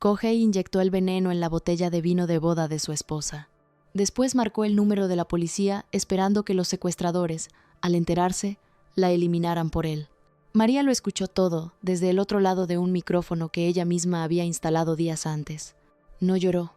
Kohei inyectó el veneno en la botella de vino de boda de su esposa. Después marcó el número de la policía esperando que los secuestradores, al enterarse, la eliminaran por él. María lo escuchó todo desde el otro lado de un micrófono que ella misma había instalado días antes. No lloró,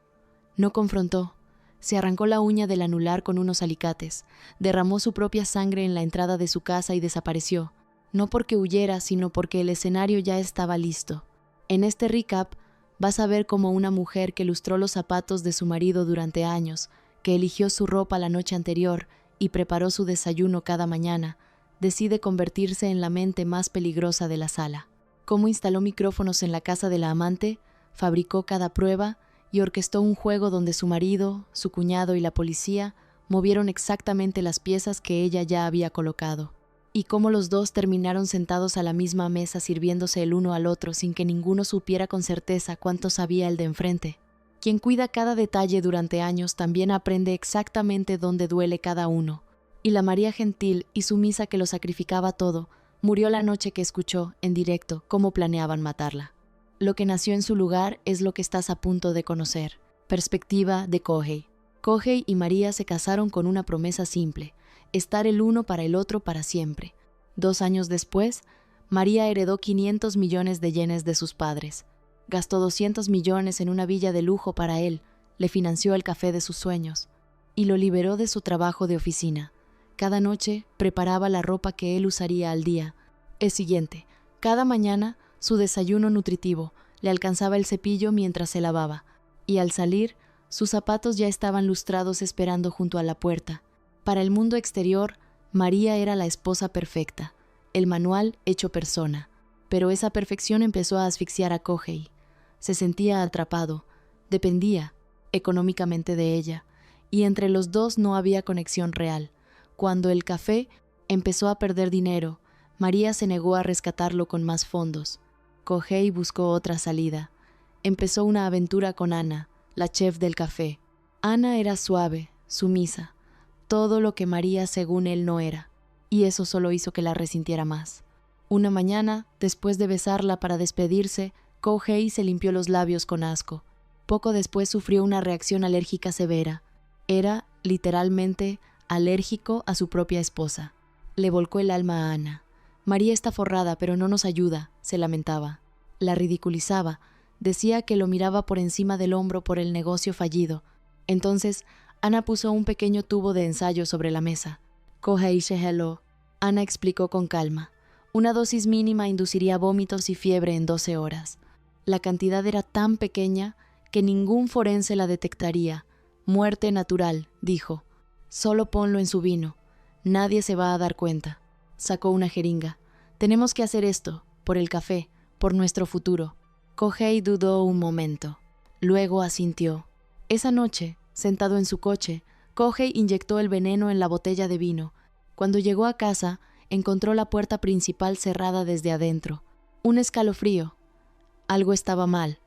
no confrontó, se arrancó la uña del anular con unos alicates, derramó su propia sangre en la entrada de su casa y desapareció, no porque huyera, sino porque el escenario ya estaba listo. En este recap vas a ver cómo una mujer que lustró los zapatos de su marido durante años, que eligió su ropa la noche anterior y preparó su desayuno cada mañana, decide convertirse en la mente más peligrosa de la sala. Cómo instaló micrófonos en la casa de la amante, fabricó cada prueba y orquestó un juego donde su marido, su cuñado y la policía movieron exactamente las piezas que ella ya había colocado. Y cómo los dos terminaron sentados a la misma mesa sirviéndose el uno al otro sin que ninguno supiera con certeza cuánto sabía el de enfrente. Quien cuida cada detalle durante años también aprende exactamente dónde duele cada uno. Y la María gentil y sumisa que lo sacrificaba todo, murió la noche que escuchó, en directo, cómo planeaban matarla. Lo que nació en su lugar es lo que estás a punto de conocer. Perspectiva de Kohei. Kohei y María se casaron con una promesa simple: estar el uno para el otro para siempre. 2 años después, María heredó 500 millones de yenes de sus padres. Gastó 200 millones en una villa de lujo para él, le financió el café de sus sueños y lo liberó de su trabajo de oficina. Cada noche preparaba la ropa que él usaría al día. El siguiente, cada mañana, su desayuno nutritivo, le alcanzaba el cepillo mientras se lavaba, y al salir, sus zapatos ya estaban lustrados esperando junto a la puerta. Para el mundo exterior, María era la esposa perfecta, el manual hecho persona, pero esa perfección empezó a asfixiar a Kohei. Se sentía atrapado, dependía económicamente de ella, y entre los dos no había conexión real. Cuando el café empezó a perder dinero, María se negó a rescatarlo con más fondos. Kohei buscó otra salida. Empezó una aventura con Ana, la chef del café. Ana era suave, sumisa, todo lo que María según él no era, y eso solo hizo que la resintiera más. Una mañana, después de besarla para despedirse, Kohei se limpió los labios con asco. Poco después sufrió una reacción alérgica severa. Era, literalmente, alérgico a su propia esposa. Le volcó el alma a Ana. María está forrada, pero no nos ayuda, se lamentaba. La ridiculizaba. Decía que lo miraba por encima del hombro por el negocio fallido. Entonces, Ana puso un pequeño tubo de ensayo sobre la mesa. Kohei se heló. Ana explicó con calma. Una dosis mínima induciría vómitos y fiebre en 12 horas. La cantidad era tan pequeña que ningún forense la detectaría. Muerte natural, dijo. Solo ponlo en su vino. Nadie se va a dar cuenta. Sacó una jeringa. Tenemos que hacer esto, por el café, por nuestro futuro. Kohei dudó un momento. Luego asintió. Esa noche, sentado en su coche, Kohei inyectó el veneno en la botella de vino. Cuando llegó a casa, encontró la puerta principal cerrada desde adentro. Un escalofrío. Algo estaba mal.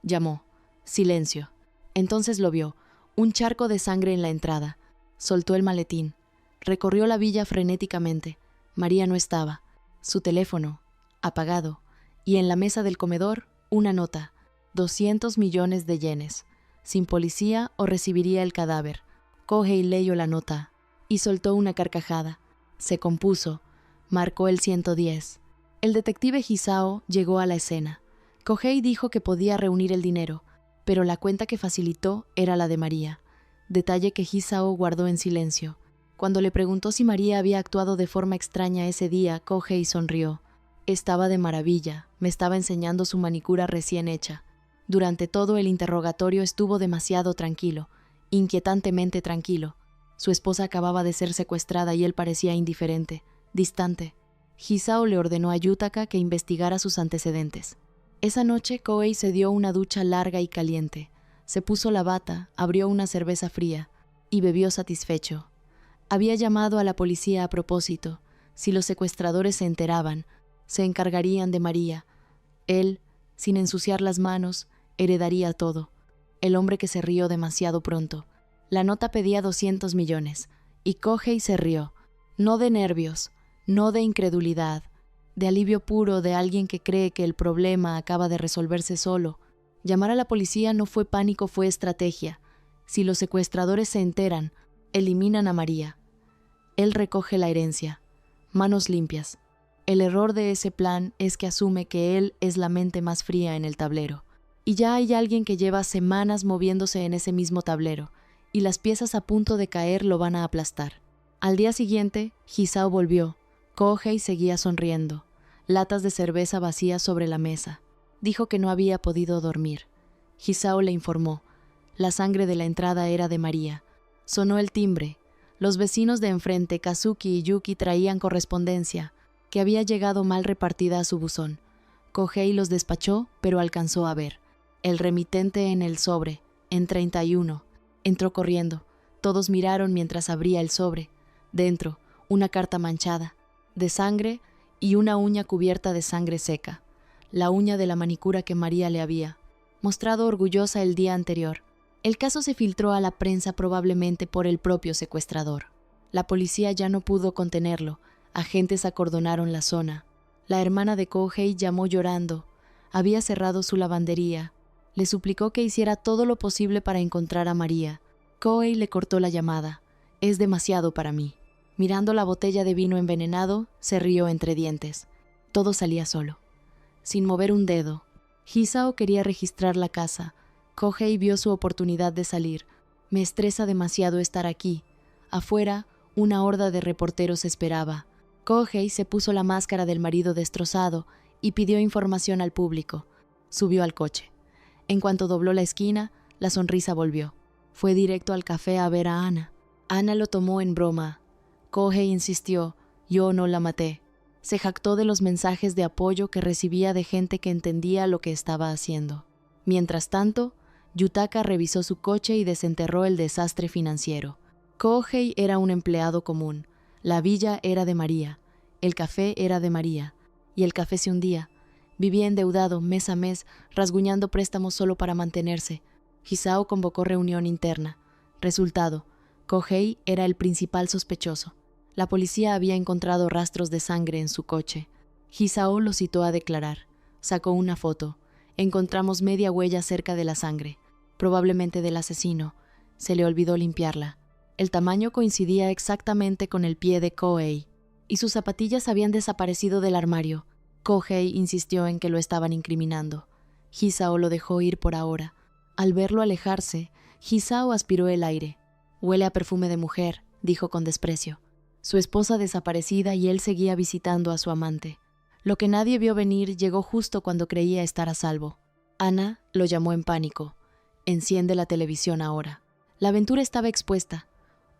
Llamó. Silencio. Entonces lo vio. Un charco de sangre en la entrada. Soltó el maletín. Recorrió la villa frenéticamente. María no estaba. Su teléfono, apagado. Y en la mesa del comedor, una nota. 200 millones de yenes. Sin policía o recibiría el cadáver. Kohei leyó la nota y soltó una carcajada. Se compuso. Marcó el 110. El detective Hisao llegó a la escena. Kohei dijo que podía reunir el dinero, pero la cuenta que facilitó era la de María. Detalle que Hisao guardó en silencio. Cuando le preguntó si María había actuado de forma extraña ese día, Kohei sonrió. Estaba de maravilla, me estaba enseñando su manicura recién hecha. Durante todo el interrogatorio estuvo demasiado tranquilo, inquietantemente tranquilo. Su esposa acababa de ser secuestrada y él parecía indiferente, distante. Hisao le ordenó a Yutaka que investigara sus antecedentes. Esa noche Kohei se dio una ducha larga y caliente. Se puso la bata, abrió una cerveza fría y bebió satisfecho. Había llamado a la policía a propósito. Si los secuestradores se enteraban, se encargarían de María. Él, sin ensuciar las manos, heredaría todo. El hombre que se rió demasiado pronto. La nota pedía 200 millones, y Kohei se rió. No de nervios, no de incredulidad, de alivio puro de alguien que cree que el problema acaba de resolverse solo. Llamar a la policía no fue pánico, fue estrategia. Si los secuestradores se enteran, eliminan a María. Él recoge la herencia. Manos limpias. El error de ese plan es que asume que él es la mente más fría en el tablero. Y ya hay alguien que lleva semanas moviéndose en ese mismo tablero, y las piezas a punto de caer lo van a aplastar. Al día siguiente, Hisao volvió. Kohei seguía sonriendo. Latas de cerveza vacías sobre la mesa. Dijo que no había podido dormir. Hisao le informó. La sangre de la entrada era de María. Sonó el timbre. Los vecinos de enfrente, Kazuki y Yuki, traían correspondencia, que había llegado mal repartida a su buzón. Kohei los despachó, pero alcanzó a ver. El remitente en el sobre, en 31. Entró corriendo. Todos miraron mientras abría el sobre. Dentro, una carta manchada, de sangre y una uña cubierta de sangre seca. La uña de la manicura que María le había mostrado orgullosa el día anterior. El caso se filtró a la prensa probablemente por el propio secuestrador. La policía ya no pudo contenerlo. Agentes acordonaron la zona. La hermana de Kohei llamó llorando. Había cerrado su lavandería. Le suplicó que hiciera todo lo posible para encontrar a María. Kohei le cortó la llamada. Es demasiado para mí. Mirando la botella de vino envenenado, se rió entre dientes. Todo salía solo. Sin mover un dedo. Hisao quería registrar la casa. Kohei vio su oportunidad de salir. Me estresa demasiado estar aquí. Afuera, una horda de reporteros esperaba. Kohei se puso la máscara del marido destrozado y pidió información al público. Subió al coche. En cuanto dobló la esquina, la sonrisa volvió. Fue directo al café a ver a Ana. Ana lo tomó en broma. Kohei insistió, yo no la maté. Se jactó de los mensajes de apoyo que recibía de gente que entendía lo que estaba haciendo. Mientras tanto, Yutaka revisó su coche y desenterró el desastre financiero. Kohei era un empleado común. La villa era de María. El café era de María. Y el café se hundía. Vivía endeudado mes a mes, rasguñando préstamos solo para mantenerse. Hisao convocó reunión interna. Resultado: Kohei era el principal sospechoso. La policía había encontrado rastros de sangre en su coche. Hisao lo citó a declarar. Sacó una foto. Encontramos media huella cerca de la sangre, probablemente del asesino. Se le olvidó limpiarla. El tamaño coincidía exactamente con el pie de Kohei, y sus zapatillas habían desaparecido del armario. Kohei insistió en que lo estaban incriminando. Hisao lo dejó ir por ahora. Al verlo alejarse, Hisao aspiró el aire. «Huele a perfume de mujer», dijo con desprecio. Su esposa desaparecida y él seguía visitando a su amante. Lo que nadie vio venir llegó justo cuando creía estar a salvo. Ana lo llamó en pánico. «Enciende la televisión ahora». La aventura estaba expuesta.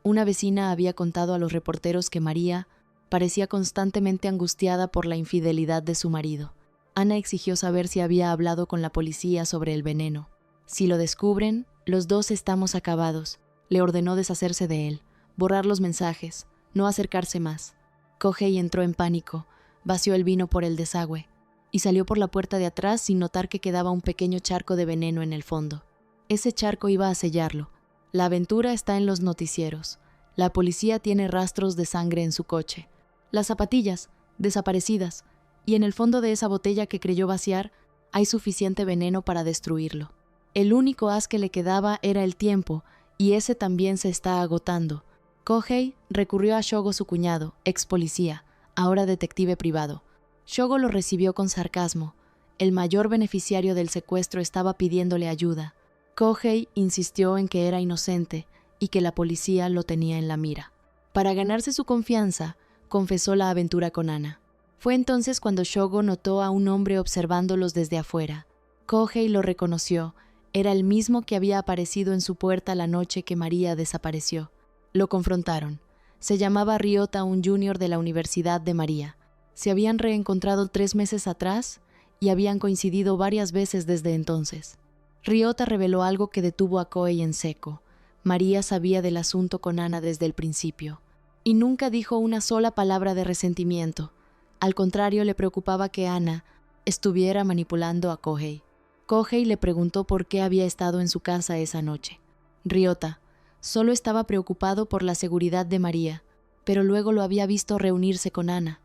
Una vecina había contado a los reporteros que María parecía constantemente angustiada por la infidelidad de su marido. Ana exigió saber si había hablado con la policía sobre el veneno. «Si lo descubren, los dos estamos acabados», le ordenó deshacerse de él, borrar los mensajes, no acercarse más. Kohei entró en pánico, vació el vino por el desagüe y salió por la puerta de atrás sin notar que quedaba un pequeño charco de veneno en el fondo. Ese charco iba a sellarlo. La aventura está en los noticieros. La policía tiene rastros de sangre en su coche. Las zapatillas, desaparecidas, y en el fondo de esa botella que creyó vaciar, hay suficiente veneno para destruirlo. El único as que le quedaba era el tiempo, y ese también se está agotando. Kohei recurrió a Shogo, su cuñado, ex policía, ahora detective privado. Shogo lo recibió con sarcasmo. El mayor beneficiario del secuestro estaba pidiéndole ayuda. Kohei insistió en que era inocente y que la policía lo tenía en la mira. Para ganarse su confianza, confesó la aventura con Ana. Fue entonces cuando Shogo notó a un hombre observándolos desde afuera. Kohei lo reconoció. Era el mismo que había aparecido en su puerta la noche que María desapareció. Lo confrontaron. Se llamaba Ryota, un junior de la Universidad de María. Se habían reencontrado 3 meses atrás y habían coincidido varias veces desde entonces. Ryota reveló algo que detuvo a Kohei en seco. María sabía del asunto con Ana desde el principio. Y nunca dijo una sola palabra de resentimiento. Al contrario, le preocupaba que Ana estuviera manipulando a Kohei. Kohei le preguntó por qué había estado en su casa esa noche. Ryota solo estaba preocupado por la seguridad de María, pero luego lo había visto reunirse con Ana.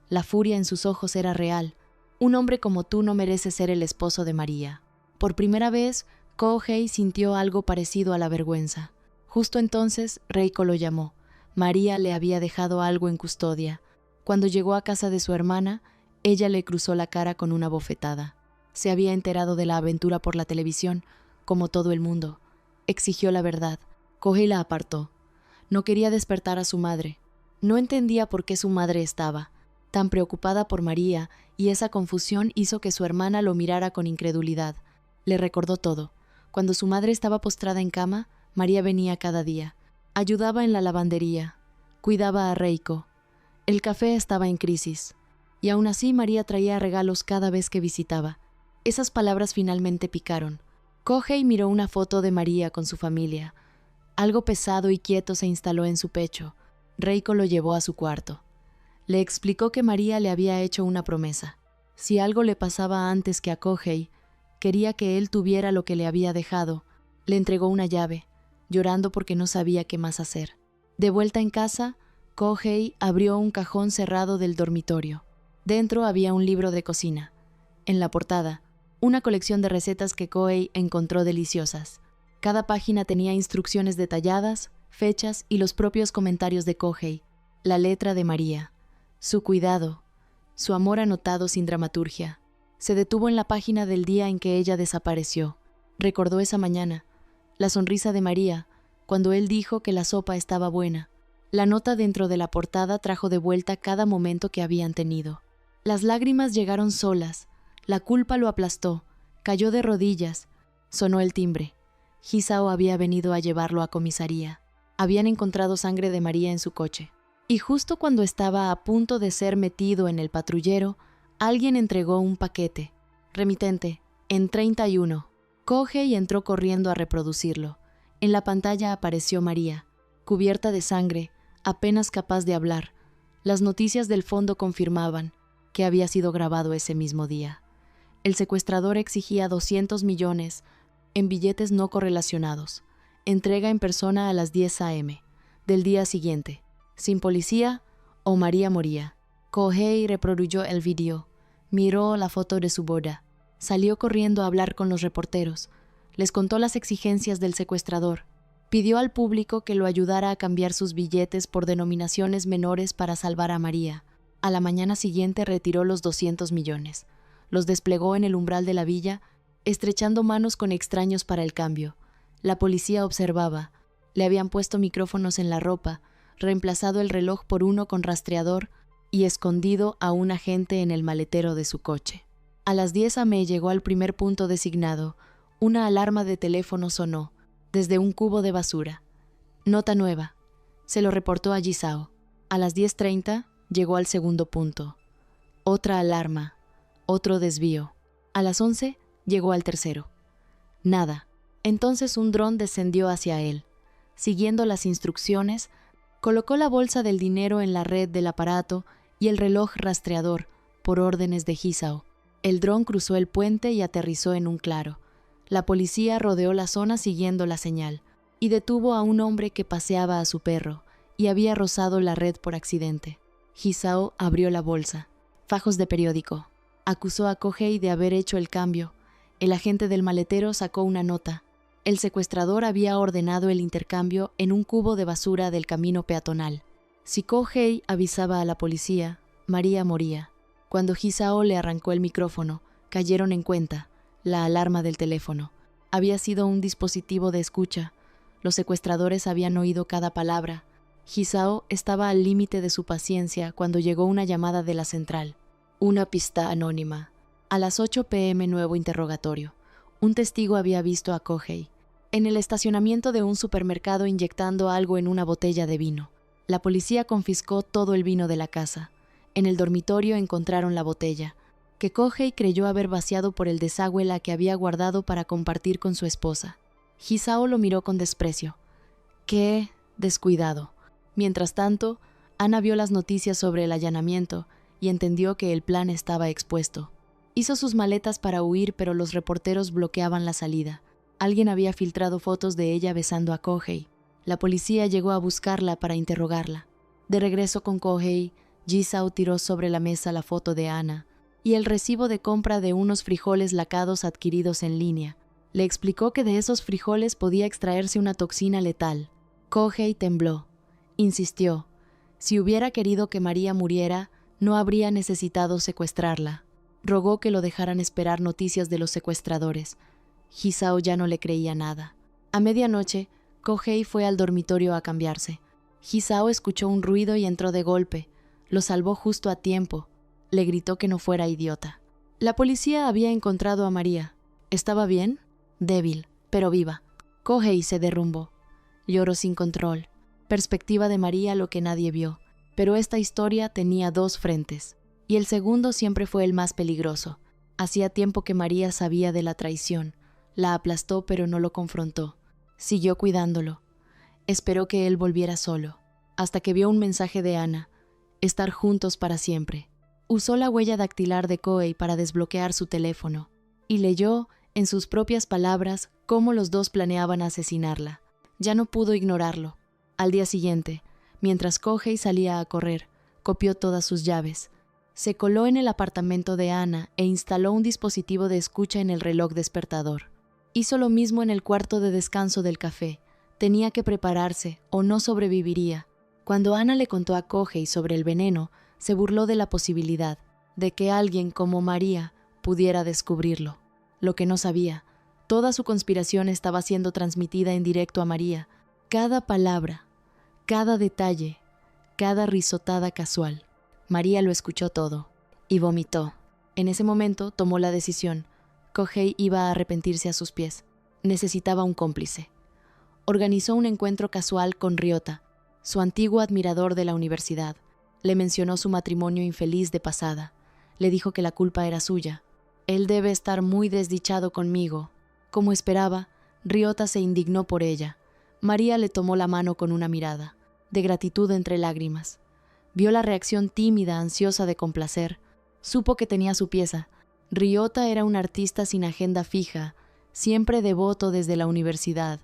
La furia en sus ojos era real. Un hombre como tú no merece ser el esposo de María. Por primera vez, Kohei sintió algo parecido a la vergüenza. Justo entonces, Reiko lo llamó. María le había dejado algo en custodia. Cuando llegó a casa de su hermana, ella le cruzó la cara con una bofetada. Se había enterado de la aventura por la televisión, como todo el mundo. Exigió la verdad. Kohei la apartó. No quería despertar a su madre. No entendía por qué su madre estaba tan preocupada por María, y esa confusión hizo que su hermana lo mirara con incredulidad. Le recordó todo. Cuando su madre estaba postrada en cama, María venía cada día. Ayudaba en la lavandería. Cuidaba a Reiko. El café estaba en crisis. Y aún así María traía regalos cada vez que visitaba. Esas palabras finalmente picaron. Kohei miró una foto de María con su familia. Algo pesado y quieto se instaló en su pecho. Reiko lo llevó a su cuarto. Le explicó que María le había hecho una promesa. Si algo le pasaba antes que a Kohei, quería que él tuviera lo que le había dejado. Le entregó una llave, llorando porque no sabía qué más hacer. De vuelta en casa, Kohei abrió un cajón cerrado del dormitorio. Dentro había un libro de cocina. En la portada, una colección de recetas que Kohei encontró deliciosas. Cada página tenía instrucciones detalladas, fechas y los propios comentarios de Kohei. La letra de María. Su cuidado, su amor anotado sin dramaturgia. Se detuvo en la página del día en que ella desapareció. Recordó esa mañana, la sonrisa de María, cuando él dijo que la sopa estaba buena. La nota dentro de la portada trajo de vuelta cada momento que habían tenido. Las lágrimas llegaron solas, la culpa lo aplastó, cayó de rodillas. Sonó el timbre. Hisao había venido a llevarlo a comisaría. Habían encontrado sangre de María en su coche. Y justo cuando estaba a punto de ser metido en el patrullero, alguien entregó un paquete. Remitente, en 31. Kohei entró corriendo a reproducirlo. En la pantalla apareció María, cubierta de sangre, apenas capaz de hablar. Las noticias del fondo confirmaban que había sido grabado ese mismo día. El secuestrador exigía 200 millones en billetes no correlacionados. Entrega en persona a las 10 a.m. del día siguiente. Sin policía, o María moría. Kohei reprodujo el vídeo. Miró la foto de su boda. Salió corriendo a hablar con los reporteros. Les contó las exigencias del secuestrador. Pidió al público que lo ayudara a cambiar sus billetes por denominaciones menores para salvar a María. A la mañana siguiente retiró los 200 millones. Los desplegó en el umbral de la villa, estrechando manos con extraños para el cambio. La policía observaba. Le habían puesto micrófonos en la ropa, reemplazado el reloj por uno con rastreador y escondido a un agente en el maletero de su coche. A las 10 a.m. llegó al primer punto designado. Una alarma de teléfono sonó, desde un cubo de basura. Nota nueva. Se lo reportó a Hisao. A las 10:30 llegó al segundo punto. Otra alarma. Otro desvío. A las 11 llegó al tercero. Nada. Entonces un dron descendió hacia él. Siguiendo las instrucciones, colocó la bolsa del dinero en la red del aparato y el reloj rastreador, por órdenes de Hisao. El dron cruzó el puente y aterrizó en un claro. La policía rodeó la zona siguiendo la señal y detuvo a un hombre que paseaba a su perro y había rozado la red por accidente. Hisao abrió la bolsa. Fajos de periódico. Acusó a Kohei de haber hecho el cambio. El agente del maletero sacó una nota. El secuestrador había ordenado el intercambio en un cubo de basura del camino peatonal. Si Kohei avisaba a la policía, María moría. Cuando Hisao le arrancó el micrófono, cayeron en cuenta. La alarma del teléfono. Había sido un dispositivo de escucha. Los secuestradores habían oído cada palabra. Hisao estaba al límite de su paciencia cuando llegó una llamada de la central. Una pista anónima. A las 8 p.m. nuevo interrogatorio. Un testigo había visto a Kohei en el estacionamiento de un supermercado inyectando algo en una botella de vino. La policía confiscó todo el vino de la casa. En el dormitorio encontraron la botella, que Kohei creyó haber vaciado por el desagüe la que había guardado para compartir con su esposa. Hisao lo miró con desprecio. ¡Qué descuidado! Mientras tanto, Ana vio las noticias sobre el allanamiento y entendió que el plan estaba expuesto. Hizo sus maletas para huir, pero los reporteros bloqueaban la salida. Alguien había filtrado fotos de ella besando a Kohei. La policía llegó a buscarla para interrogarla. De regreso con Kohei, Hisao tiró sobre la mesa la foto de Ana. y el recibo de compra de unos frijoles lacados adquiridos en línea. Le explicó que de esos frijoles podía extraerse una toxina letal. Kohei tembló. Insistió. Si hubiera querido que María muriera, no habría necesitado secuestrarla. Rogó que lo dejaran esperar noticias de los secuestradores. Hisao ya no le creía nada. A medianoche, Kohei fue al dormitorio a cambiarse. Hisao escuchó un ruido y entró de golpe. Lo salvó justo a tiempo. Le gritó que no fuera idiota. La policía había encontrado a María. ¿Estaba bien? Débil, pero viva. Kohei se derrumbó. Lloró sin control. Perspectiva de María lo que nadie vio. Pero esta historia tenía dos frentes. Y el segundo siempre fue el más peligroso. Hacía tiempo que María sabía de la traición. La aplastó pero no lo confrontó. Siguió cuidándolo. Esperó que él volviera solo. Hasta que vio un mensaje de Ana. Estar juntos para siempre. Usó la huella dactilar de Kohei para desbloquear su teléfono. Y leyó, en sus propias palabras, cómo los dos planeaban asesinarla. Ya no pudo ignorarlo. Al día siguiente, mientras Kohei salía a correr, copió todas sus llaves. Se coló en el apartamento de Ana e instaló un dispositivo de escucha en el reloj despertador. Hizo lo mismo en el cuarto de descanso del café. Tenía que prepararse o no sobreviviría. Cuando Ana le contó a Kohei sobre el veneno, se burló de la posibilidad de que alguien como María pudiera descubrirlo. Lo que no sabía, toda su conspiración estaba siendo transmitida en directo a María. Cada palabra, cada detalle, cada risotada casual. María lo escuchó todo y vomitó. En ese momento tomó la decisión. Kohei iba a arrepentirse a sus pies. Necesitaba un cómplice. Organizó un encuentro casual con Ryota, su antiguo admirador de la universidad. Le mencionó su matrimonio infeliz de pasada. Le dijo que la culpa era suya. Él debe estar muy desdichado conmigo. Como esperaba, Ryota se indignó por ella. María le tomó la mano con una mirada, de gratitud entre lágrimas. Vio la reacción tímida, ansiosa de complacer. Supo que tenía su pieza. Ryota era un artista sin agenda fija, siempre devoto desde la universidad,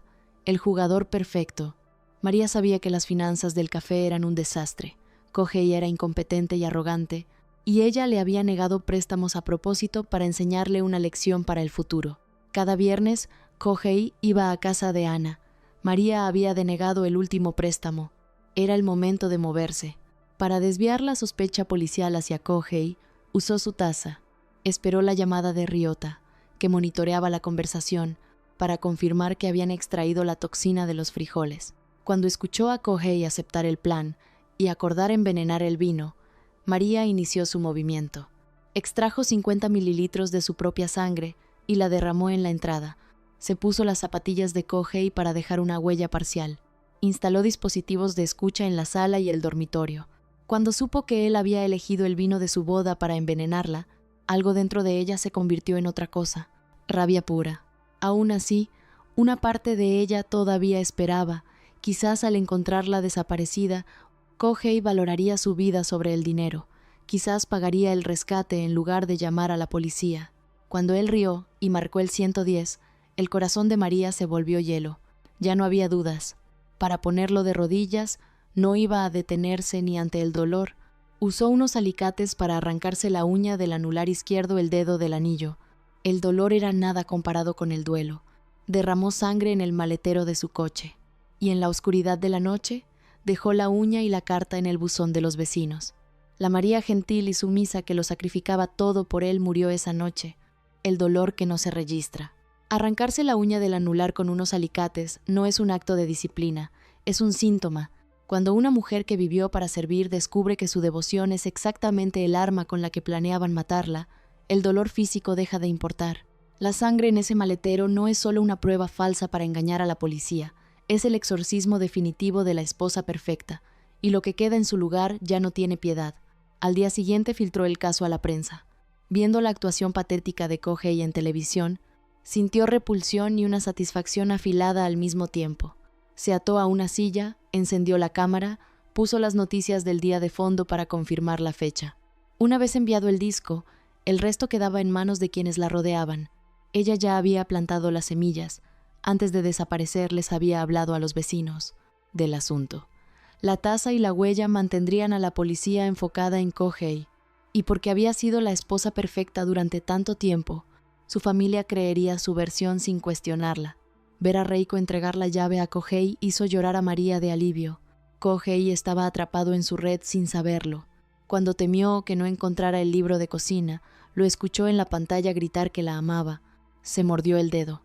el jugador perfecto. María sabía que las finanzas del café eran un desastre. Kohei era incompetente y arrogante, y ella le había negado préstamos a propósito para enseñarle una lección para el futuro. Cada viernes, Kohei iba a casa de Ana. María había denegado el último préstamo. Era el momento de moverse. Para desviar la sospecha policial hacia Kohei, usó su taza. Esperó la llamada de Ryota, que monitoreaba la conversación, para confirmar que habían extraído la toxina de los frijoles. Cuando escuchó a Kohei aceptar el plan y acordar envenenar el vino, María inició su movimiento. Extrajo 50 mililitros de su propia sangre y la derramó en la entrada. Se puso las zapatillas de Kohei para dejar una huella parcial. Instaló dispositivos de escucha en la sala y el dormitorio. Cuando supo que él había elegido el vino de su boda para envenenarla, algo dentro de ella se convirtió en otra cosa, rabia pura. Aún así, una parte de ella todavía esperaba. Quizás al encontrarla desaparecida, Kohei valoraría su vida sobre el dinero. Quizás pagaría el rescate en lugar de llamar a la policía. Cuando él rió y marcó el 110, el corazón de María se volvió hielo. Ya no había dudas. Para ponerlo de rodillas, no iba a detenerse ni ante el dolor. Usó unos alicates para arrancarse la uña del anular izquierdo el dedo del anillo. El dolor era nada comparado con el duelo. Derramó sangre en el maletero de su coche. Y en la oscuridad de la noche, dejó la uña y la carta en el buzón de los vecinos. La María gentil y sumisa que lo sacrificaba todo por él murió esa noche. El dolor que no se registra. Arrancarse la uña del anular con unos alicates no es un acto de disciplina, es un síntoma. Cuando una mujer que vivió para servir descubre que su devoción es exactamente el arma con la que planeaban matarla, el dolor físico deja de importar. La sangre en ese maletero no es solo una prueba falsa para engañar a la policía, es el exorcismo definitivo de la esposa perfecta, y lo que queda en su lugar ya no tiene piedad. Al día siguiente filtró el caso a la prensa. Viendo la actuación patética de Kohei en televisión, sintió repulsión y una satisfacción afilada al mismo tiempo. Se ató a una silla, encendió la cámara, puso las noticias del día de fondo para confirmar la fecha. Una vez enviado el disco, el resto quedaba en manos de quienes la rodeaban. Ella ya había plantado las semillas. Antes de desaparecer les había hablado a los vecinos del asunto. La taza y la huella mantendrían a la policía enfocada en Kohei. y porque había sido la esposa perfecta durante tanto tiempo, su familia creería su versión sin cuestionarla. Ver a Reiko entregar la llave a Kohei hizo llorar a María de alivio. Kohei estaba atrapado en su red sin saberlo. Cuando temió que no encontrara el libro de cocina, lo escuchó en la pantalla gritar que la amaba. Se mordió el dedo,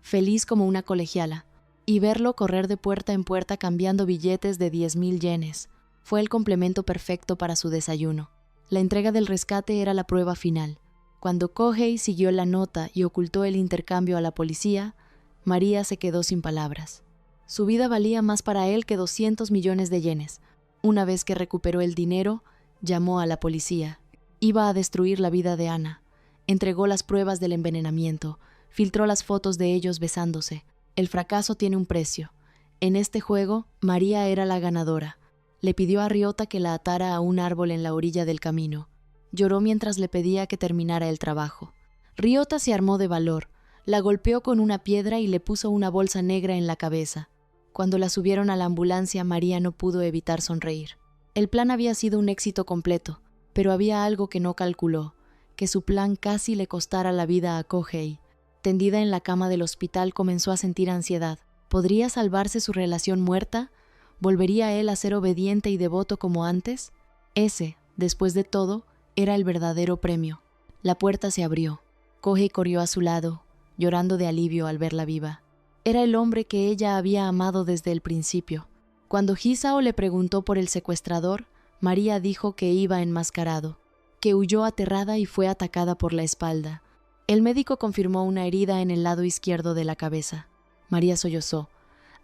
feliz como una colegiala, y verlo correr de puerta en puerta cambiando billetes de 10,000 yenes. Fue el complemento perfecto para su desayuno. La entrega del rescate era la prueba final. Cuando Kohei siguió la nota y ocultó el intercambio a la policía, María se quedó sin palabras. Su vida valía más para él que 200 millones de yenes. Una vez que recuperó el dinero, llamó a la policía. Iba a destruir la vida de Ana. Entregó las pruebas del envenenamiento, filtró las fotos de ellos besándose. El fracaso tiene un precio. En este juego, María era la ganadora. Le pidió a Ryota que la atara a un árbol en la orilla del camino. Lloró mientras le pedía que terminara el trabajo. Ryota se armó de valor, la golpeó con una piedra y le puso una bolsa negra en la cabeza. Cuando la subieron a la ambulancia, María no pudo evitar sonreír. El plan había sido un éxito completo, pero había algo que no calculó, que su plan casi le costara la vida a Kohei. Tendida en la cama del hospital, comenzó a sentir ansiedad. ¿Podría salvarse su relación muerta? ¿Volvería él a ser obediente y devoto como antes? Ese, después de todo, era el verdadero premio. La puerta se abrió. Kohei corrió a su lado, llorando de alivio al verla viva. Era el hombre que ella había amado desde el principio. Cuando Hisao le preguntó por el secuestrador, María dijo que iba enmascarado, que huyó aterrada y fue atacada por la espalda. El médico confirmó una herida en el lado izquierdo de la cabeza. María sollozó.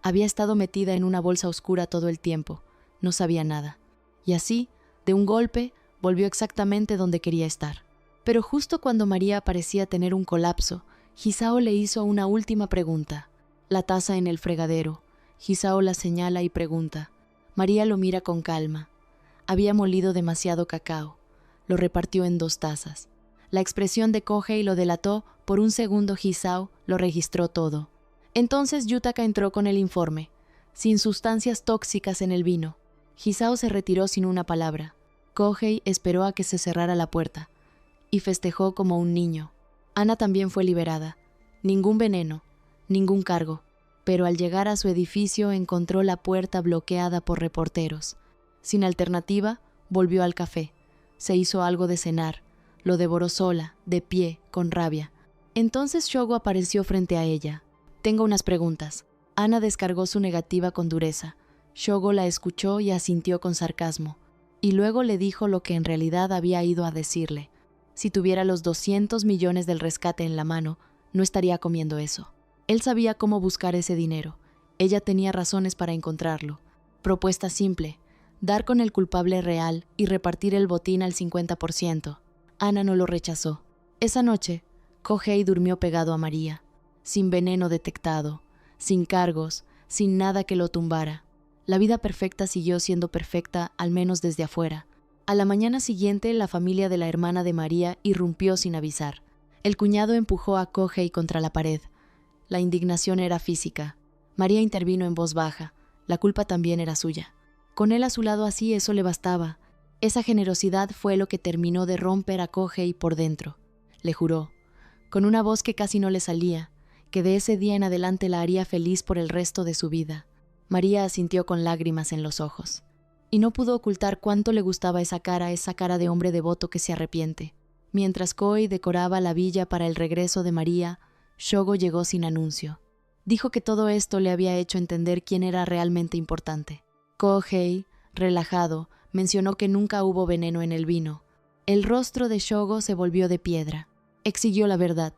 Había estado metida en una bolsa oscura todo el tiempo. No sabía nada. Y así, de un golpe, volvió exactamente donde quería estar. Pero justo cuando María parecía tener un colapso, Hisao le hizo una última pregunta. La taza en el fregadero. Hisao la señala y pregunta. María lo mira con calma. Había molido demasiado cacao. Lo repartió en 2 tazas. La expresión de Kohei lo delató. Por un segundo Hisao lo registró todo. Entonces Yutaka entró con el informe. Sin sustancias tóxicas en el vino. Hisao se retiró sin una palabra. Kohei esperó a que se cerrara la puerta. Y festejó como un niño. Ana también fue liberada. Ningún veneno, ningún cargo. Pero al llegar a su edificio encontró la puerta bloqueada por reporteros. Sin alternativa, volvió al café. Se hizo algo de cenar. Lo devoró sola, de pie, con rabia. Entonces Shogo apareció frente a ella. Tengo unas preguntas. Ana descargó su negativa con dureza. Shogo la escuchó y asintió con sarcasmo. Y luego le dijo lo que en realidad había ido a decirle. Si tuviera los 200 millones del rescate en la mano, no estaría comiendo eso. Él sabía cómo buscar ese dinero. Ella tenía razones para encontrarlo. Propuesta simple: dar con el culpable real y repartir el botín al 50%. Ana no lo rechazó. Esa noche, Kohei durmió pegado a María, sin veneno detectado, sin cargos, sin nada que lo tumbara. La vida perfecta siguió siendo perfecta, al menos desde afuera. A la mañana siguiente, la familia de la hermana de María irrumpió sin avisar. El cuñado empujó a Kohei contra la pared. La indignación era física. María intervino en voz baja. La culpa también era suya. Con él a su lado así, eso le bastaba. Esa generosidad fue lo que terminó de romper a Kohei por dentro. Le juró, con una voz que casi no le salía, que de ese día en adelante la haría feliz por el resto de su vida. María asintió con lágrimas en los ojos. Y no pudo ocultar cuánto le gustaba esa cara de hombre devoto que se arrepiente. Mientras Kohei decoraba la villa para el regreso de María, Shogo llegó sin anuncio. Dijo que todo esto le había hecho entender quién era realmente importante. Kohei, relajado, mencionó que nunca hubo veneno en el vino. El rostro de Shogo se volvió de piedra. Exigió la verdad.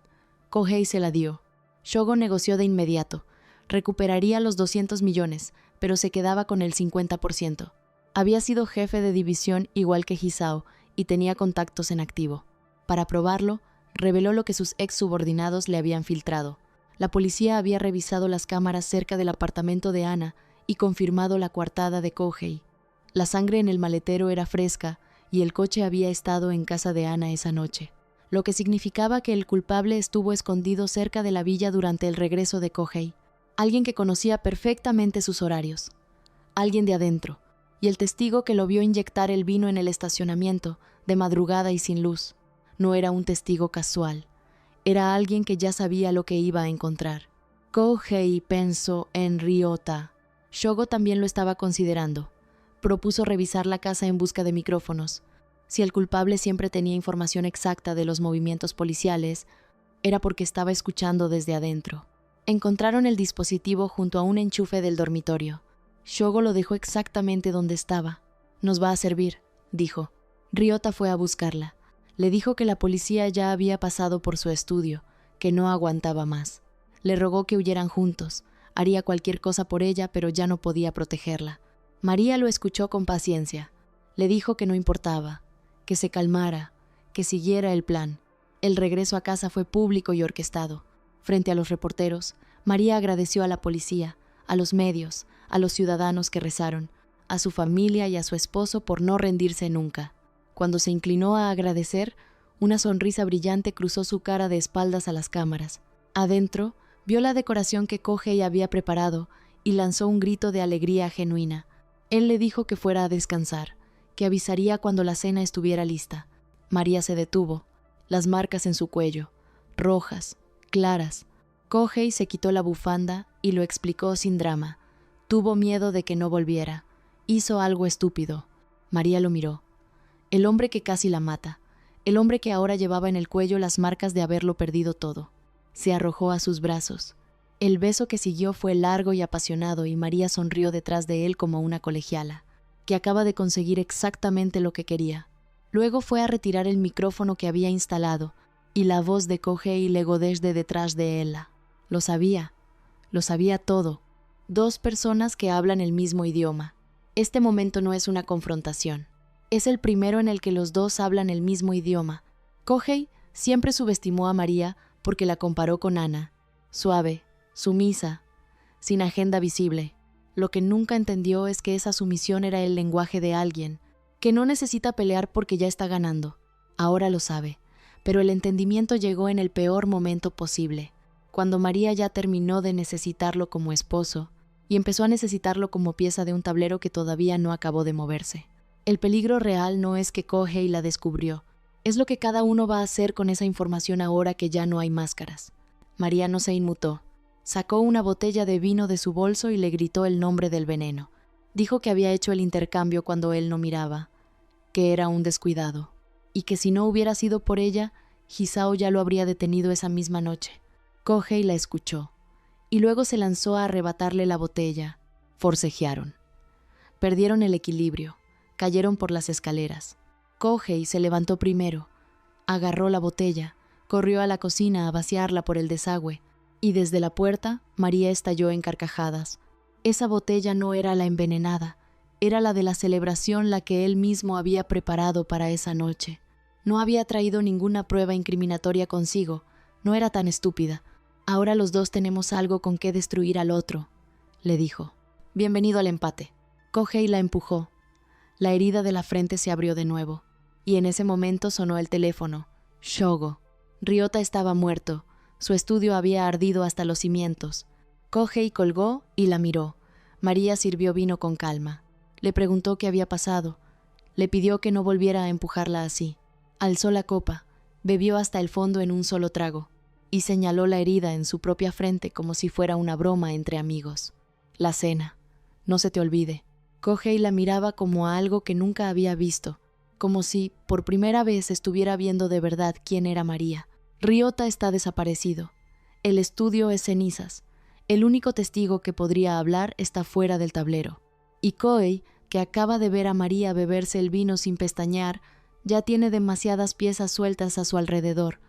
Kohei se la dio. Shogo negoció de inmediato. Recuperaría los 200 millones, pero se quedaba con el 50%. Había sido jefe de división igual que Hisao y tenía contactos en activo. Para probarlo, reveló lo que sus ex subordinados le habían filtrado. La policía había revisado las cámaras cerca del apartamento de Ana y confirmado la coartada de Kohei. La sangre en el maletero era fresca y el coche había estado en casa de Ana esa noche, lo que significaba que el culpable estuvo escondido cerca de la villa durante el regreso de Kohei. Alguien que conocía perfectamente sus horarios. Alguien de adentro. y el testigo que lo vio inyectar el vino en el estacionamiento, de madrugada y sin luz, no era un testigo casual. Era alguien que ya sabía lo que iba a encontrar. Kohei pensó en Ryota. Shogo también lo estaba considerando. Propuso revisar la casa en busca de micrófonos. Si el culpable siempre tenía información exacta de los movimientos policiales, era porque estaba escuchando desde adentro. Encontraron el dispositivo junto a un enchufe del dormitorio. Shogo lo dejó exactamente donde estaba. «Nos va a servir», dijo. Ryota fue a buscarla. Le dijo que la policía ya había pasado por su estudio, que no aguantaba más. Le rogó que huyeran juntos. Haría cualquier cosa por ella, pero ya no podía protegerla. María lo escuchó con paciencia. Le dijo que no importaba, que se calmara, que siguiera el plan. El regreso a casa fue público y orquestado. Frente a los reporteros, María agradeció a la policía, a los medios, a los ciudadanos que rezaron, a su familia y a su esposo por no rendirse nunca. Cuando se inclinó a agradecer, una sonrisa brillante cruzó su cara de espaldas a las cámaras. Adentro, vio la decoración que Kohei había preparado y lanzó un grito de alegría genuina. Él le dijo que fuera a descansar, que avisaría cuando la cena estuviera lista. María se detuvo, las marcas en su cuello, rojas, claras. Kohei se quitó la bufanda y lo explicó sin drama. Tuvo miedo de que no volviera. Hizo algo estúpido. María lo miró. El hombre que casi la mata. El hombre que ahora llevaba en el cuello las marcas de haberlo perdido todo. Se arrojó a sus brazos. El beso que siguió fue largo y apasionado y María sonrió detrás de él como una colegiala, que acaba de conseguir exactamente lo que quería. Luego fue a retirar el micrófono que había instalado y la voz de Kohei legó desde detrás de ella. Lo sabía todo. Dos personas que hablan el mismo idioma. Este momento no es una confrontación. Es el primero en el que los dos hablan el mismo idioma. Kohei siempre subestimó a María porque la comparó con Ana. Suave, sumisa, sin agenda visible. Lo que nunca entendió es que esa sumisión era el lenguaje de alguien, que no necesita pelear porque ya está ganando. Ahora lo sabe, pero el entendimiento llegó en el peor momento posible, cuando María ya terminó de necesitarlo como esposo y empezó a necesitarlo como pieza de un tablero que todavía no acabó de moverse. El peligro real no es que Kohei la descubrió, es lo que cada uno va a hacer con esa información ahora que ya no hay máscaras. María no se inmutó. Sacó una botella de vino de su bolso y le gritó el nombre del veneno. Dijo que había hecho el intercambio cuando él no miraba, que era un descuidado, y que si no hubiera sido por ella, Hisao ya lo habría detenido esa misma noche. Kohei la escuchó, y luego se lanzó a arrebatarle la botella. Forcejearon. Perdieron el equilibrio, cayeron por las escaleras. Kohei se levantó primero, agarró la botella, corrió a la cocina a vaciarla por el desagüe, y desde la puerta, María estalló en carcajadas. Esa botella no era la envenenada, era la de la celebración la que él mismo había preparado para esa noche. No había traído ninguna prueba incriminatoria consigo, no era tan estúpida. Ahora los dos tenemos algo con que destruir al otro, le dijo. Bienvenido al empate. Kohei la empujó. La herida de la frente se abrió de nuevo, y en ese momento sonó el teléfono. Shogo. Ryota estaba muerto. Su estudio había ardido hasta los cimientos. Kohei colgó y la miró. María sirvió vino con calma. Le preguntó qué había pasado. Le pidió que no volviera a empujarla así. Alzó la copa, bebió hasta el fondo en un solo trago, y señaló la herida en su propia frente como si fuera una broma entre amigos. La cena. No se te olvide. Kohei la miraba como a algo que nunca había visto, como si, por primera vez, estuviera viendo de verdad quién era María. Ryota está desaparecido. El estudio es cenizas. El único testigo que podría hablar está fuera del tablero. Y Kohei, que acaba de ver a María beberse el vino sin pestañear, ya tiene demasiadas piezas sueltas a su alrededor.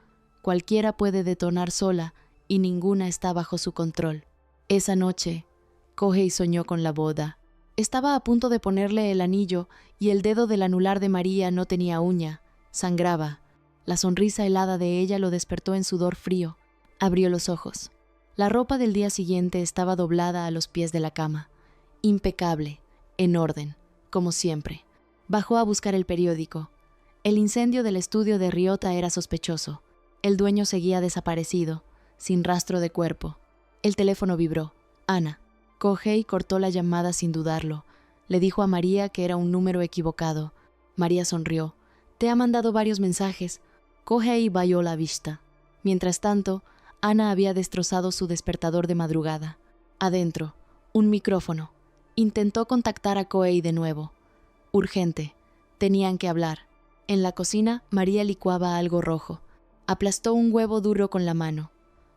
Cualquiera puede detonar sola y ninguna está bajo su control. Esa noche, Kohei soñó con la boda. Estaba a punto de ponerle el anillo y el dedo del anular de María no tenía uña. Sangraba. La sonrisa helada de ella lo despertó en sudor frío. Abrió los ojos. La ropa del día siguiente estaba doblada a los pies de la cama. Impecable, en orden, como siempre. Bajó a buscar el periódico. El incendio del estudio de Ryota era sospechoso. El dueño seguía desaparecido, sin rastro de cuerpo. El teléfono vibró. Ana. Kohei cortó la llamada sin dudarlo. Le dijo a María que era un número equivocado. María sonrió. «Te ha mandado varios mensajes. Coge y vaya la vista». Mientras tanto, Ana había destrozado su despertador de madrugada. Adentro, un micrófono. Intentó contactar a Kohei de nuevo. Urgente. Tenían que hablar. En la cocina, María licuaba algo rojo. Aplastó un huevo duro con la mano.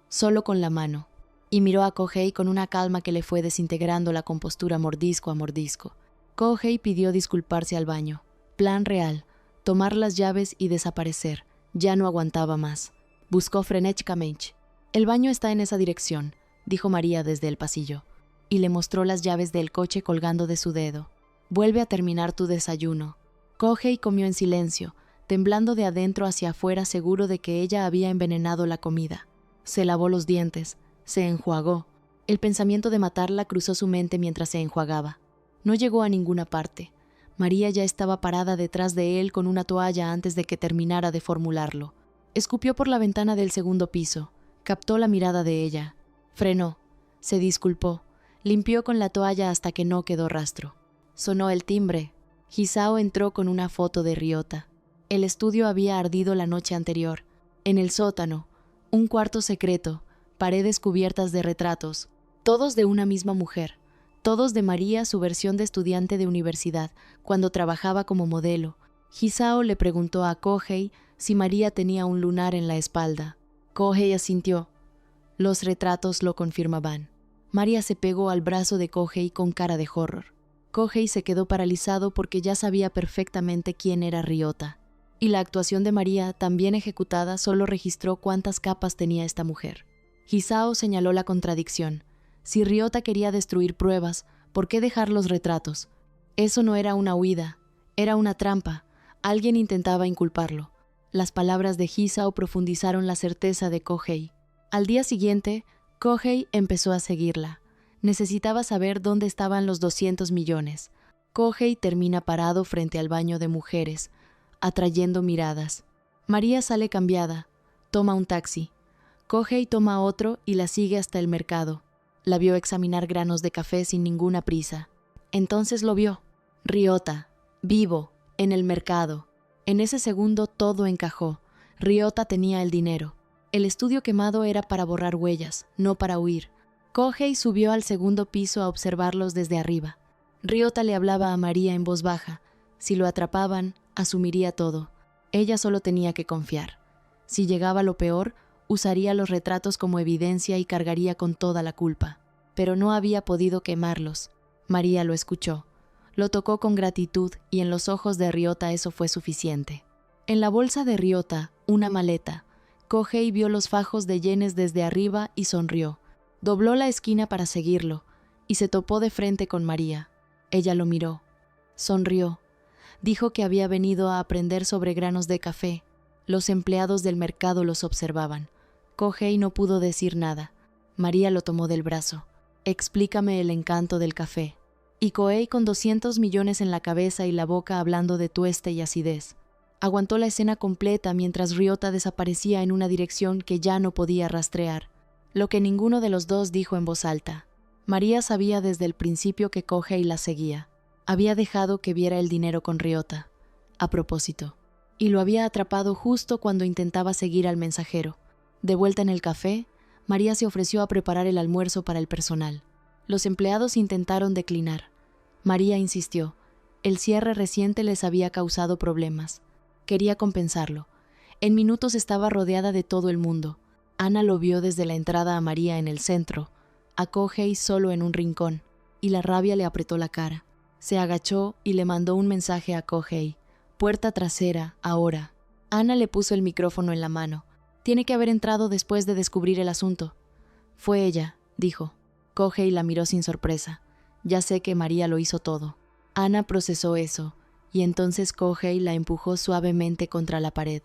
Solo con la mano. Y miró a Kohei con una calma que le fue desintegrando la compostura mordisco a mordisco. Kohei pidió disculparse al baño. Plan real. Tomar las llaves y desaparecer. Ya no aguantaba más. Buscó frenéticamente. «El baño está en esa dirección», dijo María desde el pasillo, y le mostró las llaves del coche colgando de su dedo. «Vuelve a terminar tu desayuno». Kohei comió en silencio, temblando de adentro hacia afuera, seguro de que ella había envenenado la comida. Se lavó los dientes, se enjuagó. El pensamiento de matarla cruzó su mente mientras se enjuagaba. No llegó a ninguna parte. María ya estaba parada detrás de él con una toalla antes de que terminara de formularlo. Escupió por la ventana del segundo piso. Captó la mirada de ella. Frenó. Se disculpó. Limpió con la toalla hasta que no quedó rastro. Sonó el timbre. Hisao entró con una foto de Ryota. El estudio había ardido la noche anterior. En el sótano, un cuarto secreto, paredes cubiertas de retratos, todos de una misma mujer, todos de María, su versión de estudiante de universidad, cuando trabajaba como modelo. Hisao le preguntó a Kohei si María tenía un lunar en la espalda. Kohei asintió. Los retratos lo confirmaban. María se pegó al brazo de Kohei con cara de horror. Kohei se quedó paralizado porque ya sabía perfectamente quién era Ryota. Y la actuación de María, tan bien ejecutada, solo registró cuántas capas tenía esta mujer. Hisao señaló la contradicción. Si Ryota quería destruir pruebas, ¿por qué dejar los retratos? Eso no era una huida, era una trampa. Alguien intentaba inculparlo. Las palabras de Hisao profundizaron la certeza de Kohei. Al día siguiente, Kohei empezó a seguirla. Necesitaba saber dónde estaban los 200 millones. Kohei termina parado frente al baño de mujeres, atrayendo miradas. María sale cambiada. Toma un taxi. Kohei toma otro y la sigue hasta el mercado. La vio examinar granos de café sin ninguna prisa. Entonces lo vio. Ryota, vivo, en el mercado. En ese segundo todo encajó. Ryota tenía el dinero. El estudio quemado era para borrar huellas, no para huir. Kohei subió al segundo piso a observarlos desde arriba. Ryota le hablaba a María en voz baja. Si lo atrapaban, asumiría todo. Ella solo tenía que confiar. Si llegaba lo peor, usaría los retratos como evidencia y cargaría con toda la culpa. Pero no había podido quemarlos. María lo escuchó. Lo tocó con gratitud y en los ojos de Ryota eso fue suficiente. En la bolsa de Ryota, una maleta. Kohei vio los fajos de yenes desde arriba y sonrió. Dobló la esquina para seguirlo y se topó de frente con María. Ella lo miró. Sonrió. Dijo que había venido a aprender sobre granos de café. Los empleados del mercado los observaban. Kohei no pudo decir nada. María lo tomó del brazo. Explícame el encanto del café. Y Kohei, con 200 millones en la cabeza y la boca hablando de tueste y acidez, aguantó la escena completa mientras Ryota desaparecía en una dirección que ya no podía rastrear, lo que ninguno de los dos dijo en voz alta. María sabía desde el principio que Kohei la seguía. Había dejado que viera el dinero con Ryota, a propósito, y lo había atrapado justo cuando intentaba seguir al mensajero. De vuelta en el café, María se ofreció a preparar el almuerzo para el personal. Los empleados intentaron declinar. María insistió. El cierre reciente les había causado problemas. Quería compensarlo. En minutos estaba rodeada de todo el mundo. Ana lo vio desde la entrada a María en el centro, a Kohei solo en un rincón, y la rabia le apretó la cara. Se agachó y le mandó un mensaje a Kohei. Puerta trasera, ahora. Ana le puso el micrófono en la mano. Tiene que haber entrado después de descubrir el asunto. Fue ella, dijo. Kohei la miró sin sorpresa. Ya sé que María lo hizo todo. Ana procesó eso, y entonces Kohei la empujó suavemente contra la pared.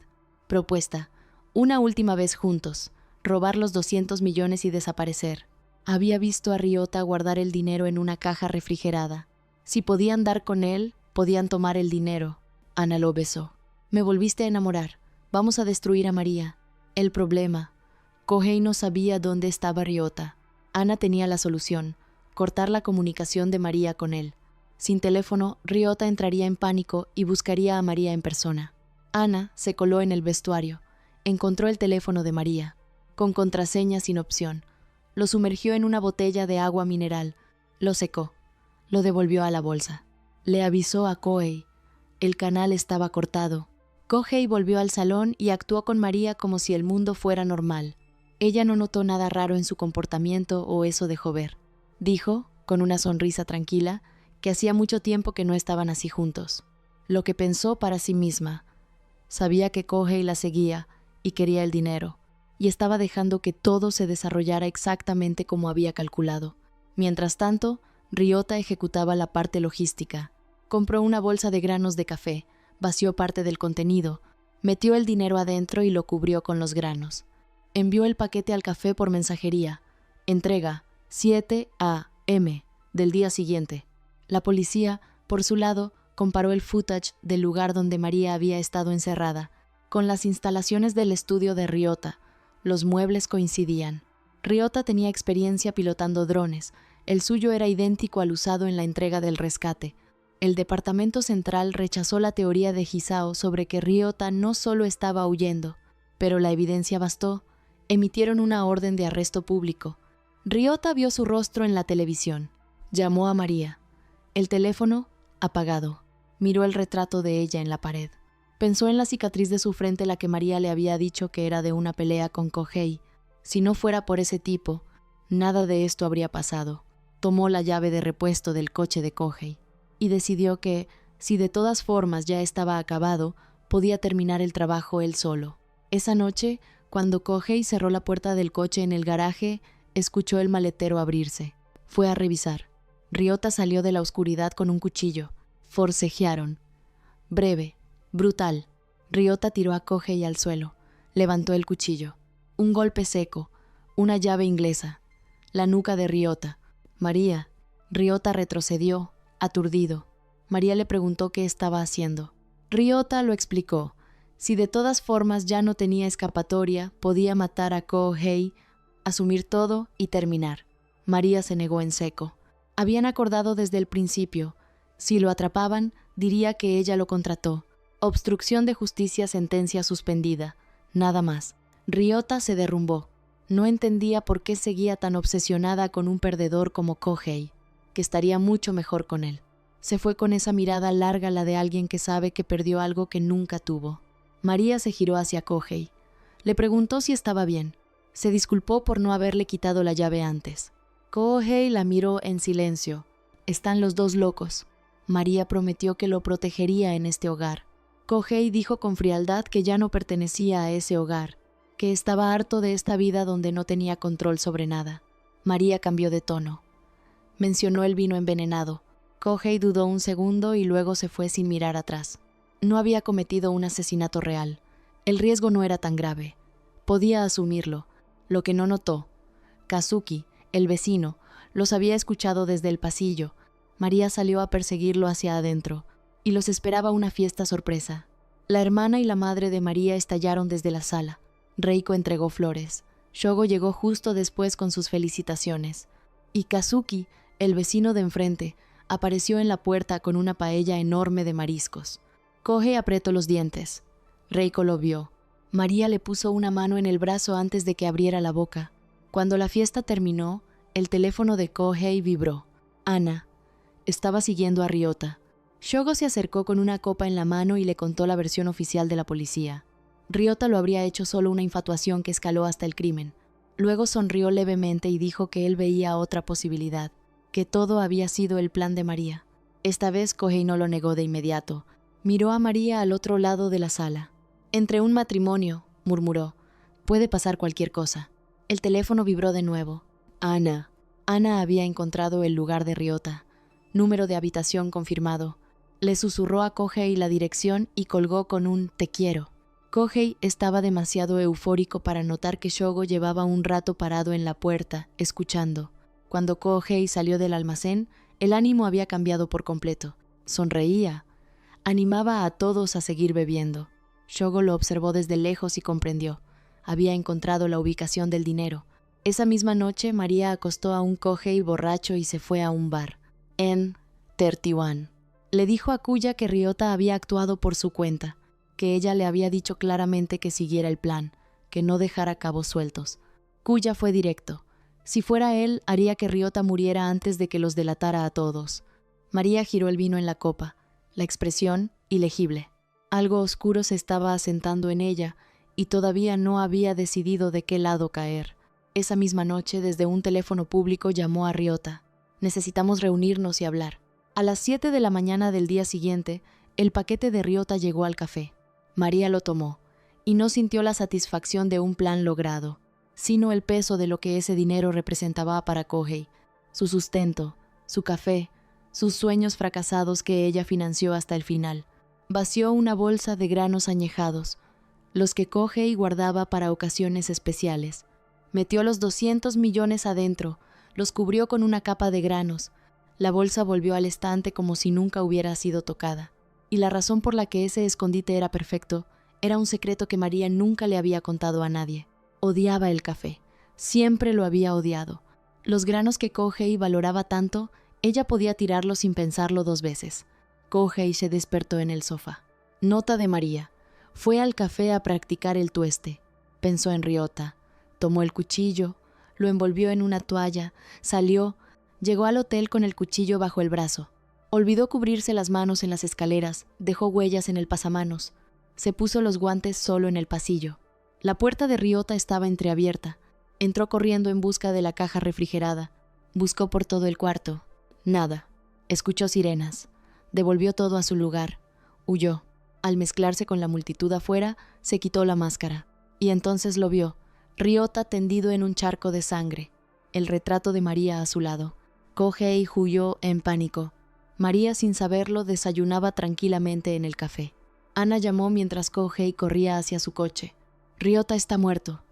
Propuesta. Una última vez juntos. Robar los 200 millones y desaparecer. Había visto a Ryota guardar el dinero en una caja refrigerada. Si podían dar con él, podían tomar el dinero. Ana lo besó. Me volviste a enamorar. Vamos a destruir a María. El problema. Kohei no sabía dónde estaba Ryota. Ana tenía la solución. Cortar la comunicación de María con él. Sin teléfono, Ryota entraría en pánico y buscaría a María en persona. Ana se coló en el vestuario. Encontró el teléfono de María, con contraseña sin opción. Lo sumergió en una botella de agua mineral. Lo secó. Lo devolvió a la bolsa. Le avisó a Kohei. El canal estaba cortado. Kohei volvió al salón y actuó con María como si el mundo fuera normal. Ella no notó nada raro en su comportamiento o eso dejó ver. Dijo, con una sonrisa tranquila, que hacía mucho tiempo que no estaban así juntos. Lo que pensó para sí misma. Sabía que Kohei la seguía y quería el dinero, y estaba dejando que todo se desarrollara exactamente como había calculado. Mientras tanto, Ryota ejecutaba la parte logística. Compró una bolsa de granos de café, vació parte del contenido, metió el dinero adentro y lo cubrió con los granos. Envió el paquete al café por mensajería. Entrega 7 a.m. del día siguiente. La policía, por su lado, comparó el footage del lugar donde María había estado encerrada con las instalaciones del estudio de Ryota. Los muebles coincidían. Ryota tenía experiencia pilotando drones. El suyo era idéntico al usado en la entrega del rescate. El Departamento Central rechazó la teoría de Hisao sobre que Ryota no solo estaba huyendo, pero la evidencia bastó. Emitieron una orden de arresto público. Ryota vio su rostro en la televisión. Llamó a María. El teléfono, apagado. Miró el retrato de ella en la pared. Pensó en la cicatriz de su frente, la que María le había dicho que era de una pelea con Kohei. Si no fuera por ese tipo, nada de esto habría pasado. Tomó la llave de repuesto del coche de Kohei y decidió que, si de todas formas ya estaba acabado, podía terminar el trabajo él solo. Esa noche, cuando Kohei cerró la puerta del coche en el garaje, escuchó el maletero abrirse. Fue a revisar. Ryota salió de la oscuridad con un cuchillo. Forcejearon. Breve, brutal. Ryota tiró a Kohei al suelo. Levantó el cuchillo. Un golpe seco. Una llave inglesa. La nuca de Ryota. María. Ryota retrocedió, aturdido. María le preguntó qué estaba haciendo. Ryota lo explicó. Si de todas formas ya no tenía escapatoria, podía matar a Kohei, asumir todo y terminar. María se negó en seco. Habían acordado desde el principio. Si lo atrapaban, diría que ella lo contrató. Obstrucción de justicia, sentencia suspendida. Nada más. Ryota se derrumbó. No entendía por qué seguía tan obsesionada con un perdedor como Kohei, que estaría mucho mejor con él. Se fue con esa mirada larga, la de alguien que sabe que perdió algo que nunca tuvo. María se giró hacia Kohei. Le preguntó si estaba bien. Se disculpó por no haberle quitado la llave antes. Kohei la miró en silencio. Están los dos locos. María prometió que lo protegería en este hogar. Kohei dijo con frialdad que ya no pertenecía a ese hogar, que estaba harto de esta vida donde no tenía control sobre nada. María cambió de tono. Mencionó el vino envenenado. Kohei dudó un segundo y luego se fue sin mirar atrás. No había cometido un asesinato real. El riesgo no era tan grave. Podía asumirlo. Lo que no notó. Kazuki, el vecino, los había escuchado desde el pasillo. María salió a perseguirlo hacia adentro, y los esperaba una fiesta sorpresa. La hermana y la madre de María estallaron desde la sala. Reiko entregó flores. Shogo llegó justo después con sus felicitaciones. Y Kazuki, el vecino de enfrente, apareció en la puerta con una paella enorme de mariscos. Kohei apretó los dientes. Reiko lo vio. María le puso una mano en el brazo antes de que abriera la boca. Cuando la fiesta terminó, el teléfono de Kohei vibró. Ana. Estaba siguiendo a Ryota. Shogo se acercó con una copa en la mano y le contó la versión oficial de la policía. Ryota lo habría hecho solo una infatuación que escaló hasta el crimen. Luego sonrió levemente y dijo que él veía otra posibilidad, que todo había sido el plan de María. Esta vez Kohei no lo negó de inmediato. Miró a María al otro lado de la sala. Entre un matrimonio, murmuró. Puede pasar cualquier cosa. El teléfono vibró de nuevo. Ana. Ana había encontrado el lugar de Ryota. Número de habitación confirmado. Le susurró a Kohei la dirección y colgó con un «te quiero». Kohei estaba demasiado eufórico para notar que Shogo llevaba un rato parado en la puerta, escuchando. Cuando Kohei salió del almacén, el ánimo había cambiado por completo. Sonreía. Animaba a todos a seguir bebiendo. Shogo lo observó desde lejos y comprendió. Había encontrado la ubicación del dinero. Esa misma noche, María acostó a un Kohei borracho y se fue a un bar. En 31. Le dijo a Kuya que Ryota había actuado por su cuenta, que ella le había dicho claramente que siguiera el plan, que no dejara cabos sueltos. Kuya fue directo. Si fuera él, haría que Ryota muriera antes de que los delatara a todos. María giró el vino en la copa, la expresión ilegible. Algo oscuro se estaba asentando en ella y todavía no había decidido de qué lado caer. Esa misma noche, desde un teléfono público, llamó a Ryota. Necesitamos reunirnos y hablar. A las 7 de la mañana del día siguiente, el paquete de Ryota llegó al café. María lo tomó y no sintió la satisfacción de un plan logrado, sino el peso de lo que ese dinero representaba para Kohei, su sustento, su café, sus sueños fracasados que ella financió hasta el final. Vació una bolsa de granos añejados, los que Kohei guardaba para ocasiones especiales. Metió los 200 millones adentro, los cubrió con una capa de granos. La bolsa volvió al estante como si nunca hubiera sido tocada. Y la razón por la que ese escondite era perfecto era un secreto que María nunca le había contado a nadie. Odiaba el café. Siempre lo había odiado. Los granos que Kohei valoraba tanto, ella podía tirarlos sin pensarlo 2 veces. Kohei se despertó en el sofá. Nota de María. Fue al café a practicar el tueste. Pensó en Ryota. Tomó el cuchillo, lo envolvió en una toalla, salió, llegó al hotel con el cuchillo bajo el brazo. Olvidó cubrirse las manos en las escaleras, dejó huellas en el pasamanos. Se puso los guantes solo en el pasillo. La puerta de Ryota estaba entreabierta. Entró corriendo en busca de la caja refrigerada. Buscó por todo el cuarto. Nada. Escuchó sirenas. Devolvió todo a su lugar. Huyó. Al mezclarse con la multitud afuera, se quitó la máscara. Y entonces lo vio. Ryota tendido en un charco de sangre. El retrato de María a su lado. Kohei huyó en pánico. María, sin saberlo, desayunaba tranquilamente en el café. Ana llamó mientras Kohei corría hacia su coche. «Ryota está muerto»,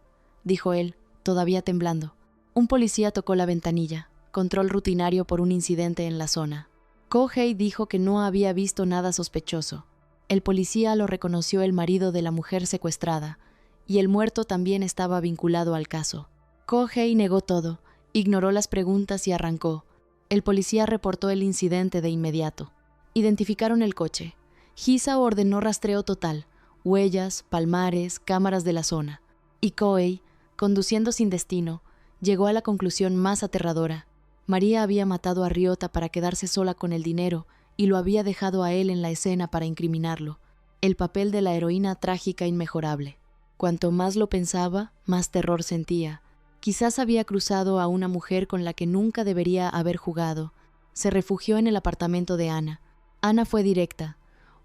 dijo él, todavía temblando. Un policía tocó la ventanilla. Control rutinario por un incidente en la zona. Kohei dijo que no había visto nada sospechoso. El policía lo reconoció el marido de la mujer secuestrada, y el muerto también estaba vinculado al caso. Kohei negó todo, ignoró las preguntas y arrancó. El policía reportó el incidente de inmediato. Identificaron el coche. Hisao ordenó rastreo total, huellas, palmares, cámaras de la zona. Y Kohei, conduciendo sin destino, llegó a la conclusión más aterradora. María había matado a Ryota para quedarse sola con el dinero y lo había dejado a él en la escena para incriminarlo. El papel de la heroína trágica inmejorable. Cuanto más lo pensaba, más terror sentía. Quizás había cruzado a una mujer con la que nunca debería haber jugado. Se refugió en el apartamento de Ana. Ana fue directa.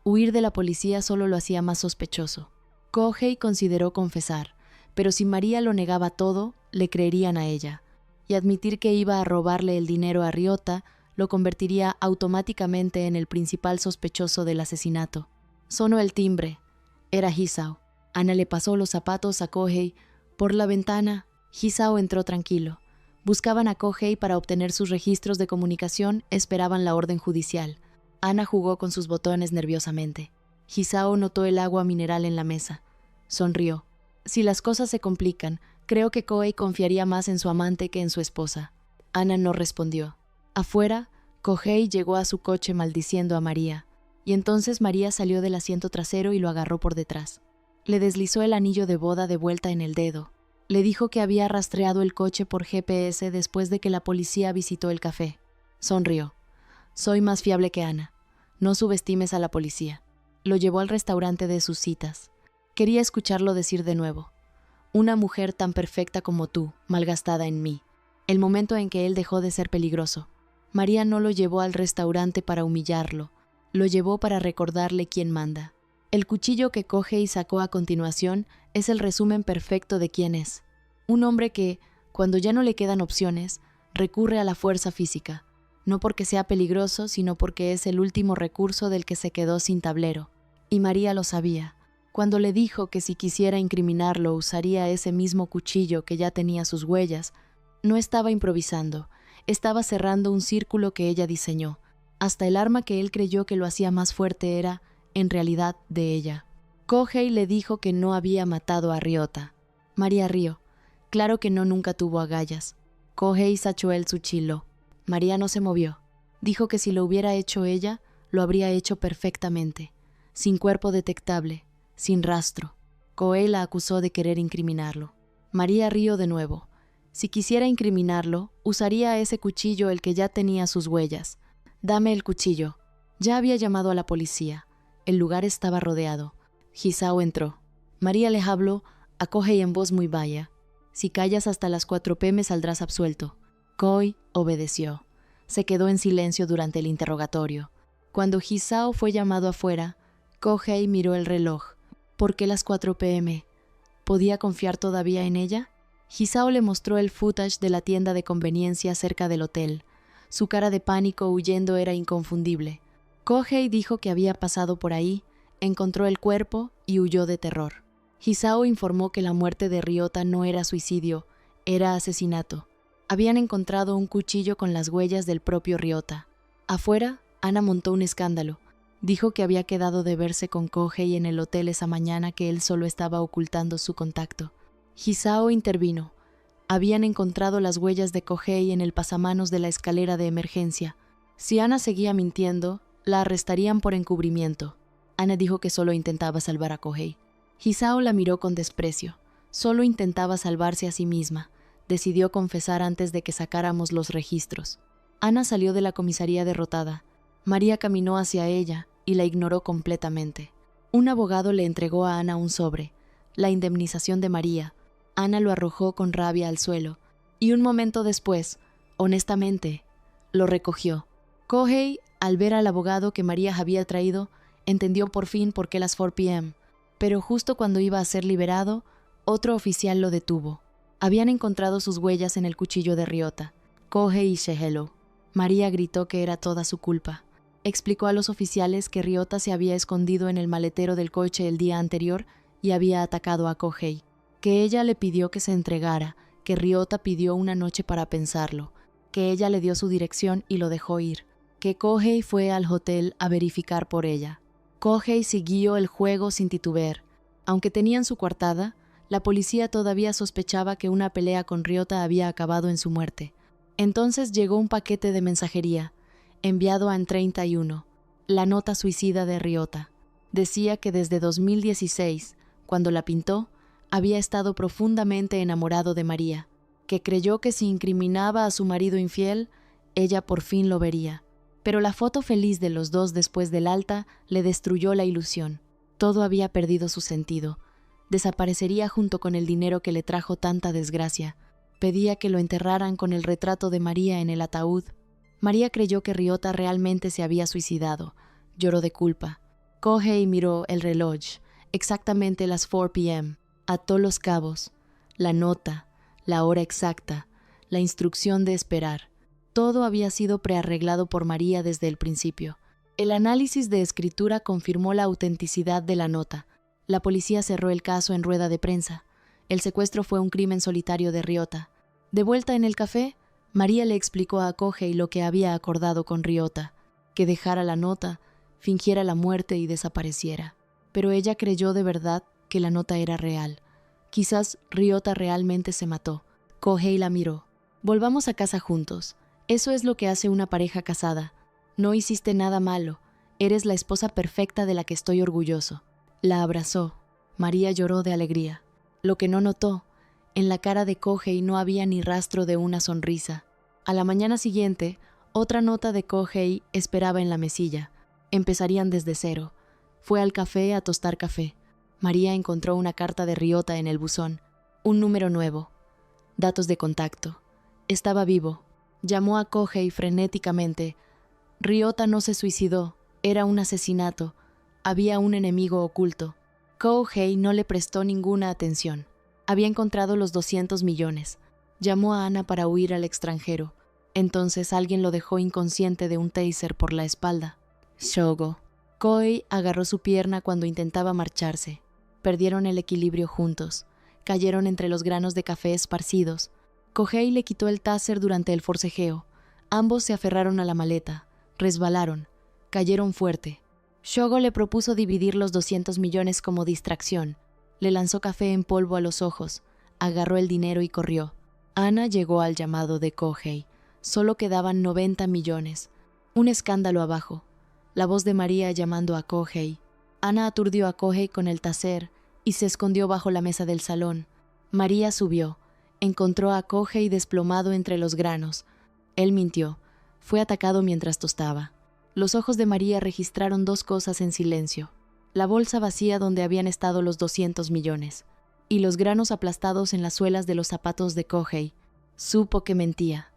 Huir de la policía solo lo hacía más sospechoso. Kohei consideró confesar, pero si María lo negaba todo, le creerían a ella. Y admitir que iba a robarle el dinero a Ryota lo convertiría automáticamente en el principal sospechoso del asesinato. Sonó el timbre. Era Hisao. Ana le pasó los zapatos a Kohei. Por la ventana, Hisao entró tranquilo. Buscaban a Kohei para obtener sus registros de comunicación, esperaban la orden judicial. Ana jugó con sus botones nerviosamente. Hisao notó el agua mineral en la mesa. Sonrió. Si las cosas se complican, creo que Kohei confiaría más en su amante que en su esposa. Ana no respondió. Afuera, Kohei llegó a su coche maldiciendo a María. Y entonces María salió del asiento trasero y lo agarró por detrás. Le deslizó el anillo de boda de vuelta en el dedo. Le dijo que había rastreado el coche por GPS después de que la policía visitó el café. Sonrió. Soy más fiable que Ana. No subestimes a la policía. Lo llevó al restaurante de sus citas. Quería escucharlo decir de nuevo. Una mujer tan perfecta como tú, malgastada en mí. El momento en que él dejó de ser peligroso. María no lo llevó al restaurante para humillarlo. Lo llevó para recordarle quién manda. El cuchillo que Kohei sacó a continuación es el resumen perfecto de quién es. Un hombre que, cuando ya no le quedan opciones, recurre a la fuerza física. No porque sea peligroso, sino porque es el último recurso del que se quedó sin tablero. Y María lo sabía. Cuando le dijo que si quisiera incriminarlo usaría ese mismo cuchillo que ya tenía sus huellas, no estaba improvisando, estaba cerrando un círculo que ella diseñó. Hasta el arma que él creyó que lo hacía más fuerte era, en realidad, de ella. Kohei le dijo que no había matado a Ryota. María rió. Claro que no, nunca tuvo agallas. Kohei sachó el cuchillo. María no se movió. Dijo que si lo hubiera hecho ella, lo habría hecho perfectamente, sin cuerpo detectable, sin rastro. Kohei la acusó de querer incriminarlo. María rió de nuevo. Si quisiera incriminarlo, usaría ese cuchillo el que ya tenía sus huellas. «Dame el cuchillo». Ya había llamado a la policía. El lugar estaba rodeado. Hisao entró. María le habló a Kohei en voz muy baja. «Si callas hasta las 4 p.m. saldrás absuelto». Kohei obedeció. Se quedó en silencio durante el interrogatorio. Cuando Hisao fue llamado afuera, Kohei miró el reloj. ¿Por qué las 4 p.m.? ¿Podía confiar todavía en ella? Hisao le mostró el footage de la tienda de conveniencia cerca del hotel. Su cara de pánico huyendo era inconfundible. Kohei dijo que había pasado por ahí, encontró el cuerpo y huyó de terror. Hisao informó que la muerte de Ryota no era suicidio, era asesinato. Habían encontrado un cuchillo con las huellas del propio Ryota. Afuera, Ana montó un escándalo. Dijo que había quedado de verse con Kohei en el hotel esa mañana, que él solo estaba ocultando su contacto. Hisao intervino. Habían encontrado las huellas de Kohei en el pasamanos de la escalera de emergencia. Si Ana seguía mintiendo, la arrestarían por encubrimiento. Ana dijo que solo intentaba salvar a Kohei. Hisao la miró con desprecio. Solo intentaba salvarse a sí misma. Decidió confesar antes de que sacáramos los registros. Ana salió de la comisaría derrotada. María caminó hacia ella y la ignoró completamente. Un abogado le entregó a Ana un sobre, la indemnización de María. Ana lo arrojó con rabia al suelo y un momento después, honestamente, lo recogió. Kohei, al ver al abogado que María había traído, entendió por fin por qué las 4 p.m., pero justo cuando iba a ser liberado, otro oficial lo detuvo. Habían encontrado sus huellas en el cuchillo de Ryota. Kohei y Shehelo. María gritó que era toda su culpa. Explicó a los oficiales que Ryota se había escondido en el maletero del coche el día anterior y había atacado a Kohei, que ella le pidió que se entregara, que Ryota pidió una noche para pensarlo, que ella le dio su dirección y lo dejó ir, que Kohei fue al hotel a verificar por ella. Kohei siguió el juego sin titubear. Aunque tenían su coartada, la policía todavía sospechaba que una pelea con Ryota había acabado en su muerte. Entonces llegó un paquete de mensajería, enviado a En31, la nota suicida de Ryota. Decía que desde 2016, cuando la pintó, había estado profundamente enamorado de María, que creyó que si incriminaba a su marido infiel, ella por fin lo vería. Pero la foto feliz de los dos después del alta le destruyó la ilusión. Todo había perdido su sentido. Desaparecería junto con el dinero que le trajo tanta desgracia. Pedía que lo enterraran con el retrato de María en el ataúd. María creyó que Ryota realmente se había suicidado. Lloró de culpa. Kohei miró el reloj. Exactamente las 4 p.m. Ató los cabos. La nota, la hora exacta, la instrucción de esperar. Todo había sido prearreglado por María desde el principio. El análisis de escritura confirmó la autenticidad de la nota. La policía cerró el caso en rueda de prensa. El secuestro fue un crimen solitario de Ryota. De vuelta en el café, María le explicó a Kohei lo que había acordado con Ryota, que dejara la nota, fingiera la muerte y desapareciera. Pero ella creyó de verdad que la nota era real. Quizás Ryota realmente se mató. Kohei la miró. «Volvamos a casa juntos. Eso es lo que hace una pareja casada. No hiciste nada malo. Eres la esposa perfecta de la que estoy orgulloso». La abrazó. María lloró de alegría. Lo que no notó, en la cara de Kohei no había ni rastro de una sonrisa. A la mañana siguiente, otra nota de Kohei esperaba en la mesilla. Empezarían desde cero. Fue al café a tostar café. María encontró una carta de Ryota en el buzón. Un número nuevo. Datos de contacto. Estaba vivo. Llamó a Kohei frenéticamente. Ryota no se suicidó. Era un asesinato. Había un enemigo oculto. Kohei no le prestó ninguna atención. Había encontrado los 200 millones. Llamó a Ana para huir al extranjero. Entonces alguien lo dejó inconsciente de un taser por la espalda. Shogo. Kohei agarró su pierna cuando intentaba marcharse. Perdieron el equilibrio juntos. Cayeron entre los granos de café esparcidos. Kohei le quitó el taser durante el forcejeo. Ambos se aferraron a la maleta. Resbalaron. Cayeron fuerte. Shogo le propuso dividir los 200 millones como distracción. Le lanzó café en polvo a los ojos. Agarró el dinero y corrió. Ana llegó al llamado de Kohei. Solo quedaban 90 millones. Un escándalo abajo. La voz de María llamando a Kohei. Ana aturdió a Kohei con el taser y se escondió bajo la mesa del salón. María subió. Encontró a Kohei desplomado entre los granos. Él mintió. Fue atacado mientras tostaba. Los ojos de María registraron dos cosas en silencio. La bolsa vacía donde habían estado los 200 millones. Y los granos aplastados en las suelas de los zapatos de Kohei. Supo que mentía.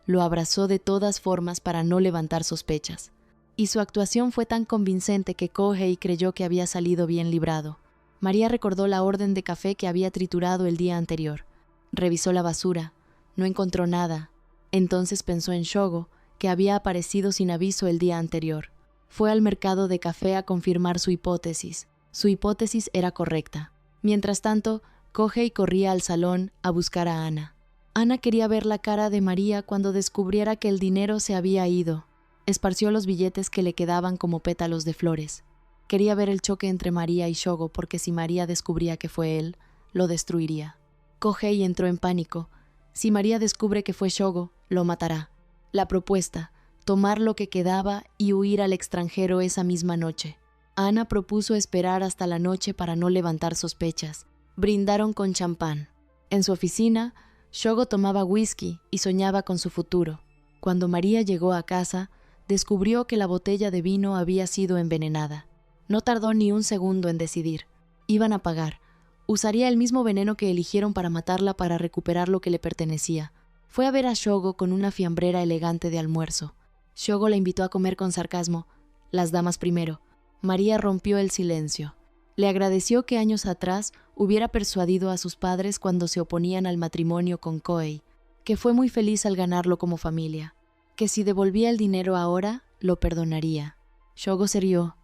Lo abrazó de todas formas para no levantar sospechas. Y su actuación fue tan convincente que Kohei creyó que había salido bien librado. María recordó la orden de café que había triturado el día anterior. Revisó la basura. No encontró nada. Entonces pensó en Shogo, que había aparecido sin aviso el día anterior. Fue al mercado de café a confirmar su hipótesis. Su hipótesis era correcta. Mientras tanto, Kohei corría al salón a buscar a Ana. Ana quería ver la cara de María cuando descubriera que el dinero se había ido. Esparció los billetes que le quedaban como pétalos de flores. Quería ver el choque entre María y Shogo porque si María descubría que fue él, lo destruiría. Kohei entró en pánico. Si María descubre que fue Shogo, lo matará. La propuesta, tomar lo que quedaba y huir al extranjero esa misma noche. Ana propuso esperar hasta la noche para no levantar sospechas. Brindaron con champán. En su oficina, Shogo tomaba whisky y soñaba con su futuro. Cuando María llegó a casa, descubrió que la botella de vino había sido envenenada. No tardó ni un segundo en decidir. Iban a pagar. Usaría el mismo veneno que eligieron para matarla para recuperar lo que le pertenecía. Fue a ver a Shogo con una fiambrera elegante de almuerzo. Shogo la invitó a comer con sarcasmo. Las damas primero. María rompió el silencio. Le agradeció que años atrás hubiera persuadido a sus padres cuando se oponían al matrimonio con Kohei, que fue muy feliz al ganarlo como familia, que si devolvía el dinero ahora, lo perdonaría. Shogo se rió.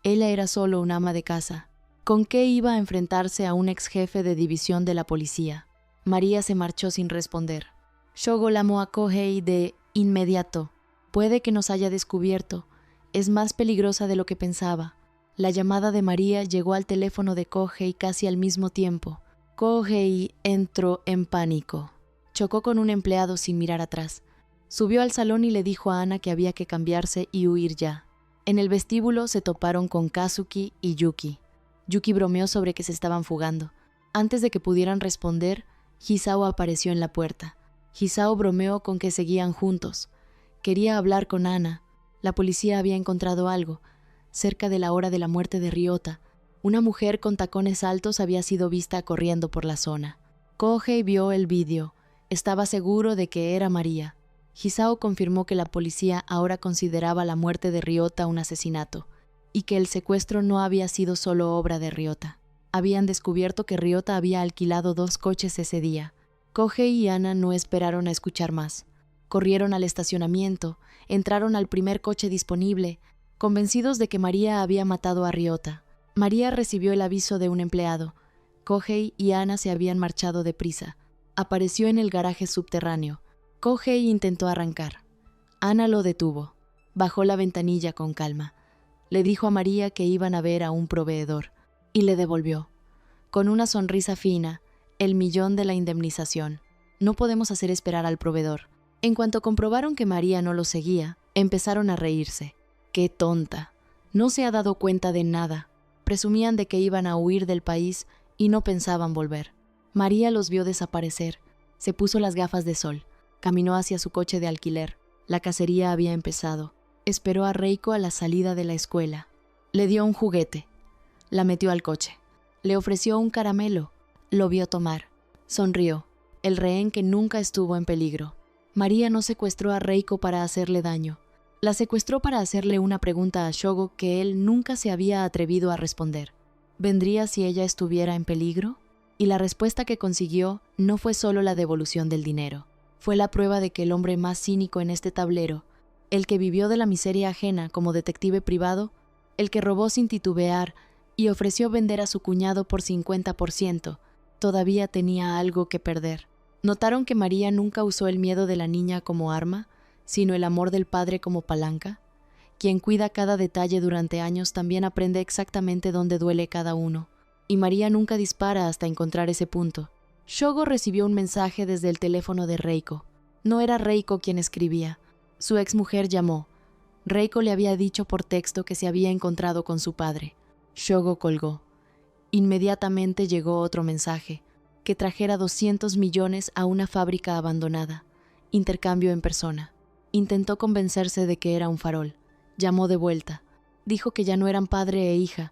Ella era solo una ama de casa. ¿Con qué iba a enfrentarse a un ex jefe de división de la policía? María se marchó sin responder. Shogo llamó a Kohei de inmediato. Puede que nos haya descubierto. Es más peligrosa de lo que pensaba. La llamada de María llegó al teléfono de Kohei casi al mismo tiempo. Kohei entró en pánico. Chocó con un empleado sin mirar atrás. Subió al salón y le dijo a Ana que había que cambiarse y huir ya. En el vestíbulo se toparon con Kazuki y Yuki. Yuki bromeó sobre que se estaban fugando. Antes de que pudieran responder, Hisao apareció en la puerta. Hisao bromeó con que seguían juntos. Quería hablar con Ana. La policía había encontrado algo. Cerca de la hora de la muerte de Ryota, una mujer con tacones altos había sido vista corriendo por la zona. Kohei vio el vídeo. Estaba seguro de que era María. Hisao confirmó que la policía ahora consideraba la muerte de Ryota un asesinato, y que el secuestro no había sido solo obra de Ryota. Habían descubierto que Ryota había alquilado 2 coches ese día. Kohei y Ana no esperaron a escuchar más. Corrieron al estacionamiento, entraron al primer coche disponible, convencidos de que María había matado a Ryota. María recibió el aviso de un empleado. Kohei y Ana se habían marchado deprisa. Apareció en el garaje subterráneo. Kohei intentó arrancar. Ana lo detuvo. Bajó la ventanilla con calma. Le dijo a María que iban a ver a un proveedor. Y le devolvió, con una sonrisa fina, el millón de la indemnización. No podemos hacer esperar al proveedor. En cuanto comprobaron que María no lo seguía, empezaron a reírse. ¡Qué tonta! No se ha dado cuenta de nada. Presumían de que iban a huir del país y no pensaban volver. María los vio desaparecer. Se puso las gafas de sol. Caminó hacia su coche de alquiler. La cacería había empezado. Esperó a Reiko a la salida de la escuela. Le dio un juguete. La metió al coche. Le ofreció un caramelo. Lo vio tomar. Sonrió. El rehén que nunca estuvo en peligro. María no secuestró a Reiko para hacerle daño. La secuestró para hacerle una pregunta a Shogo que él nunca se había atrevido a responder. ¿Vendría si ella estuviera en peligro? Y la respuesta que consiguió no fue solo la devolución del dinero. Fue la prueba de que el hombre más cínico en este tablero, el que vivió de la miseria ajena como detective privado, el que robó sin titubear y ofreció vender a su cuñado por 50%, todavía tenía algo que perder. ¿Notaron que María nunca usó el miedo de la niña como arma, sino el amor del padre como palanca? Quien cuida cada detalle durante años también aprende exactamente dónde duele cada uno. Y María nunca dispara hasta encontrar ese punto. Shogo recibió un mensaje desde el teléfono de Reiko. No era Reiko quien escribía. Su exmujer llamó. Reiko le había dicho por texto que se había encontrado con su padre. Shogo colgó. Inmediatamente llegó otro mensaje, que trajera 200 millones a una fábrica abandonada. Intercambio en persona. Intentó convencerse de que era un farol. Llamó de vuelta. Dijo que ya no eran padre e hija,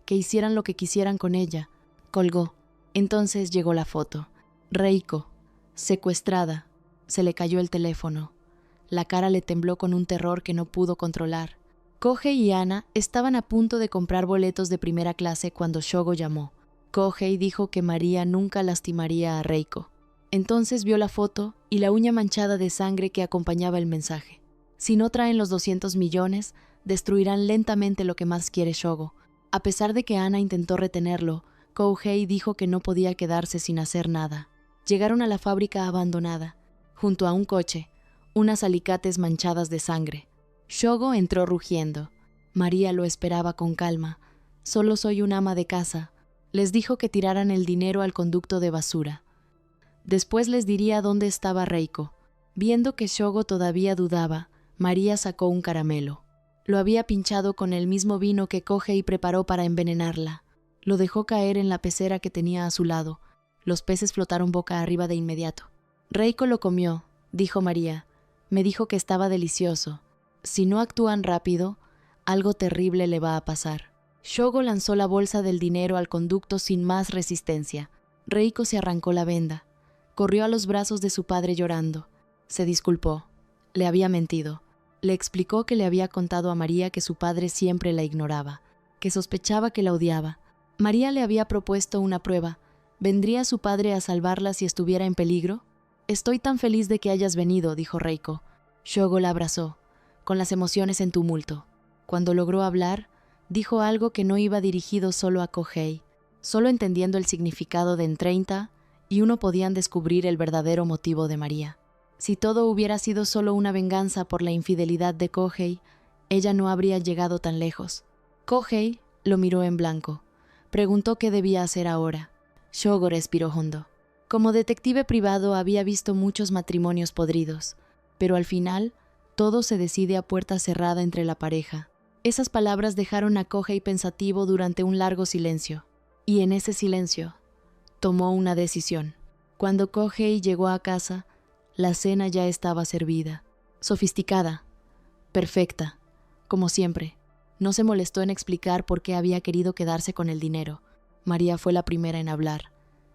que hicieran lo que quisieran con ella. Colgó. Entonces llegó la foto. Reiko, secuestrada. Se le cayó el teléfono. La cara le tembló con un terror que no pudo controlar. Kohei y Ana estaban a punto de comprar boletos de primera clase cuando Shogo llamó. Kohei dijo que María nunca lastimaría a Reiko. Entonces vio la foto y la uña manchada de sangre que acompañaba el mensaje. Si no traen los 200 millones, destruirán lentamente lo que más quiere Shogo. A pesar de que Ana intentó retenerlo, Kohei dijo que no podía quedarse sin hacer nada. Llegaron a la fábrica abandonada. Junto a un coche, unas alicates manchadas de sangre. Shogo entró rugiendo. María lo esperaba con calma. Solo soy un ama de casa. Les dijo que tiraran el dinero al conducto de basura. Después les diría dónde estaba Reiko. Viendo que Shogo todavía dudaba, María sacó un caramelo. Lo había pinchado con el mismo vino que Kohei preparó para envenenarla. Lo dejó caer en la pecera que tenía a su lado. Los peces flotaron boca arriba de inmediato. Reiko lo comió, dijo María. Me dijo que estaba delicioso. Si no actúan rápido, algo terrible le va a pasar. Shogo lanzó la bolsa del dinero al conducto sin más resistencia. Reiko se arrancó la venda. Corrió a los brazos de su padre llorando. Se disculpó. Le había mentido. Le explicó que le había contado a María que su padre siempre la ignoraba, que sospechaba que la odiaba. María le había propuesto una prueba. ¿Vendría su padre a salvarla si estuviera en peligro? Estoy tan feliz de que hayas venido, dijo Reiko. Shogo la abrazó, con las emociones en tumulto. Cuando logró hablar, dijo algo que no iba dirigido solo a Kohei. Solo entendiendo el significado de en 30 y uno podían descubrir el verdadero motivo de María. Si todo hubiera sido solo una venganza por la infidelidad de Kohei, ella no habría llegado tan lejos. Kohei lo miró en blanco. Preguntó qué debía hacer ahora. Shogo respiró hondo. Como detective privado había visto muchos matrimonios podridos, pero al final todo se decide a puerta cerrada entre la pareja. Esas palabras dejaron a Kohei pensativo durante un largo silencio, y en ese silencio tomó una decisión. Cuando Kohei llegó a casa, la cena ya estaba servida, sofisticada, perfecta, como siempre. No se molestó en explicar por qué había querido quedarse con el dinero. María fue la primera en hablar.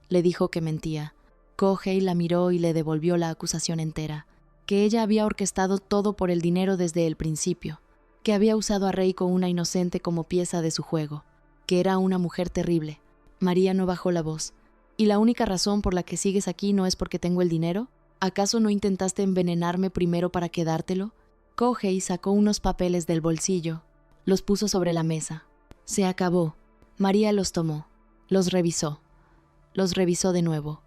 Le dijo que mentía. Kohei la miró y le devolvió la acusación entera, que ella había orquestado todo por el dinero desde el principio, que había usado a Reiko, una inocente, como pieza de su juego, que era una mujer terrible. María no bajó la voz. ¿Y la única razón por la que sigues aquí no es porque tengo el dinero? ¿Acaso no intentaste envenenarme primero para quedártelo? Kohei sacó unos papeles del bolsillo. Los puso sobre la mesa. Se acabó. María los tomó. Los revisó. Los revisó de nuevo.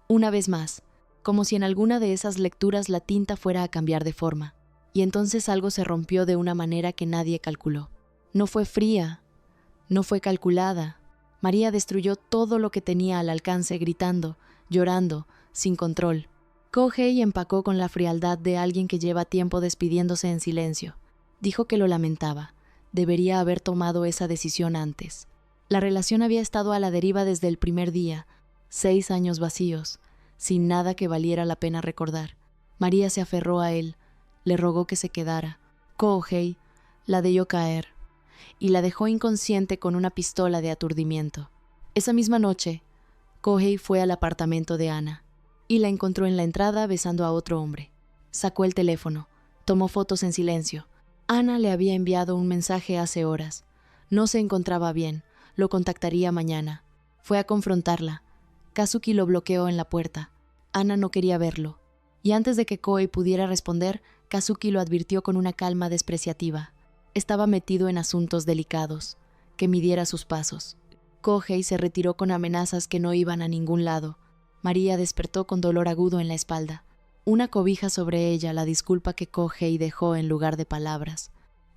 Una vez más, como si en alguna de esas lecturas la tinta fuera a cambiar de forma. Y entonces algo se rompió de una manera que nadie calculó. No fue fría. No fue calculada. María destruyó todo lo que tenía al alcance, gritando, llorando, sin control. Kohei empacó con la frialdad de alguien que lleva tiempo despidiéndose en silencio. Dijo que lo lamentaba. Debería haber tomado esa decisión antes. La relación había estado a la deriva desde el primer día. 6 años vacíos, sin nada que valiera la pena recordar. María se aferró a él, le rogó que se quedara. Kohei la dejó caer y la dejó inconsciente con una pistola de aturdimiento. Esa misma noche, Kohei fue al apartamento de Ana y la encontró en la entrada besando a otro hombre. Sacó el teléfono, tomó fotos en silencio. Ana le había enviado un mensaje hace horas. No se encontraba bien, lo contactaría mañana. Fue a confrontarla. Kazuki lo bloqueó en la puerta. Ana no quería verlo. Y antes de que Kohei pudiera responder, Kazuki lo advirtió con una calma despreciativa. Estaba metido en asuntos delicados. Que midiera sus pasos. Kohei se retiró con amenazas que no iban a ningún lado. María despertó con dolor agudo en la espalda. Una cobija sobre ella, la disculpa que Kohei dejó en lugar de palabras.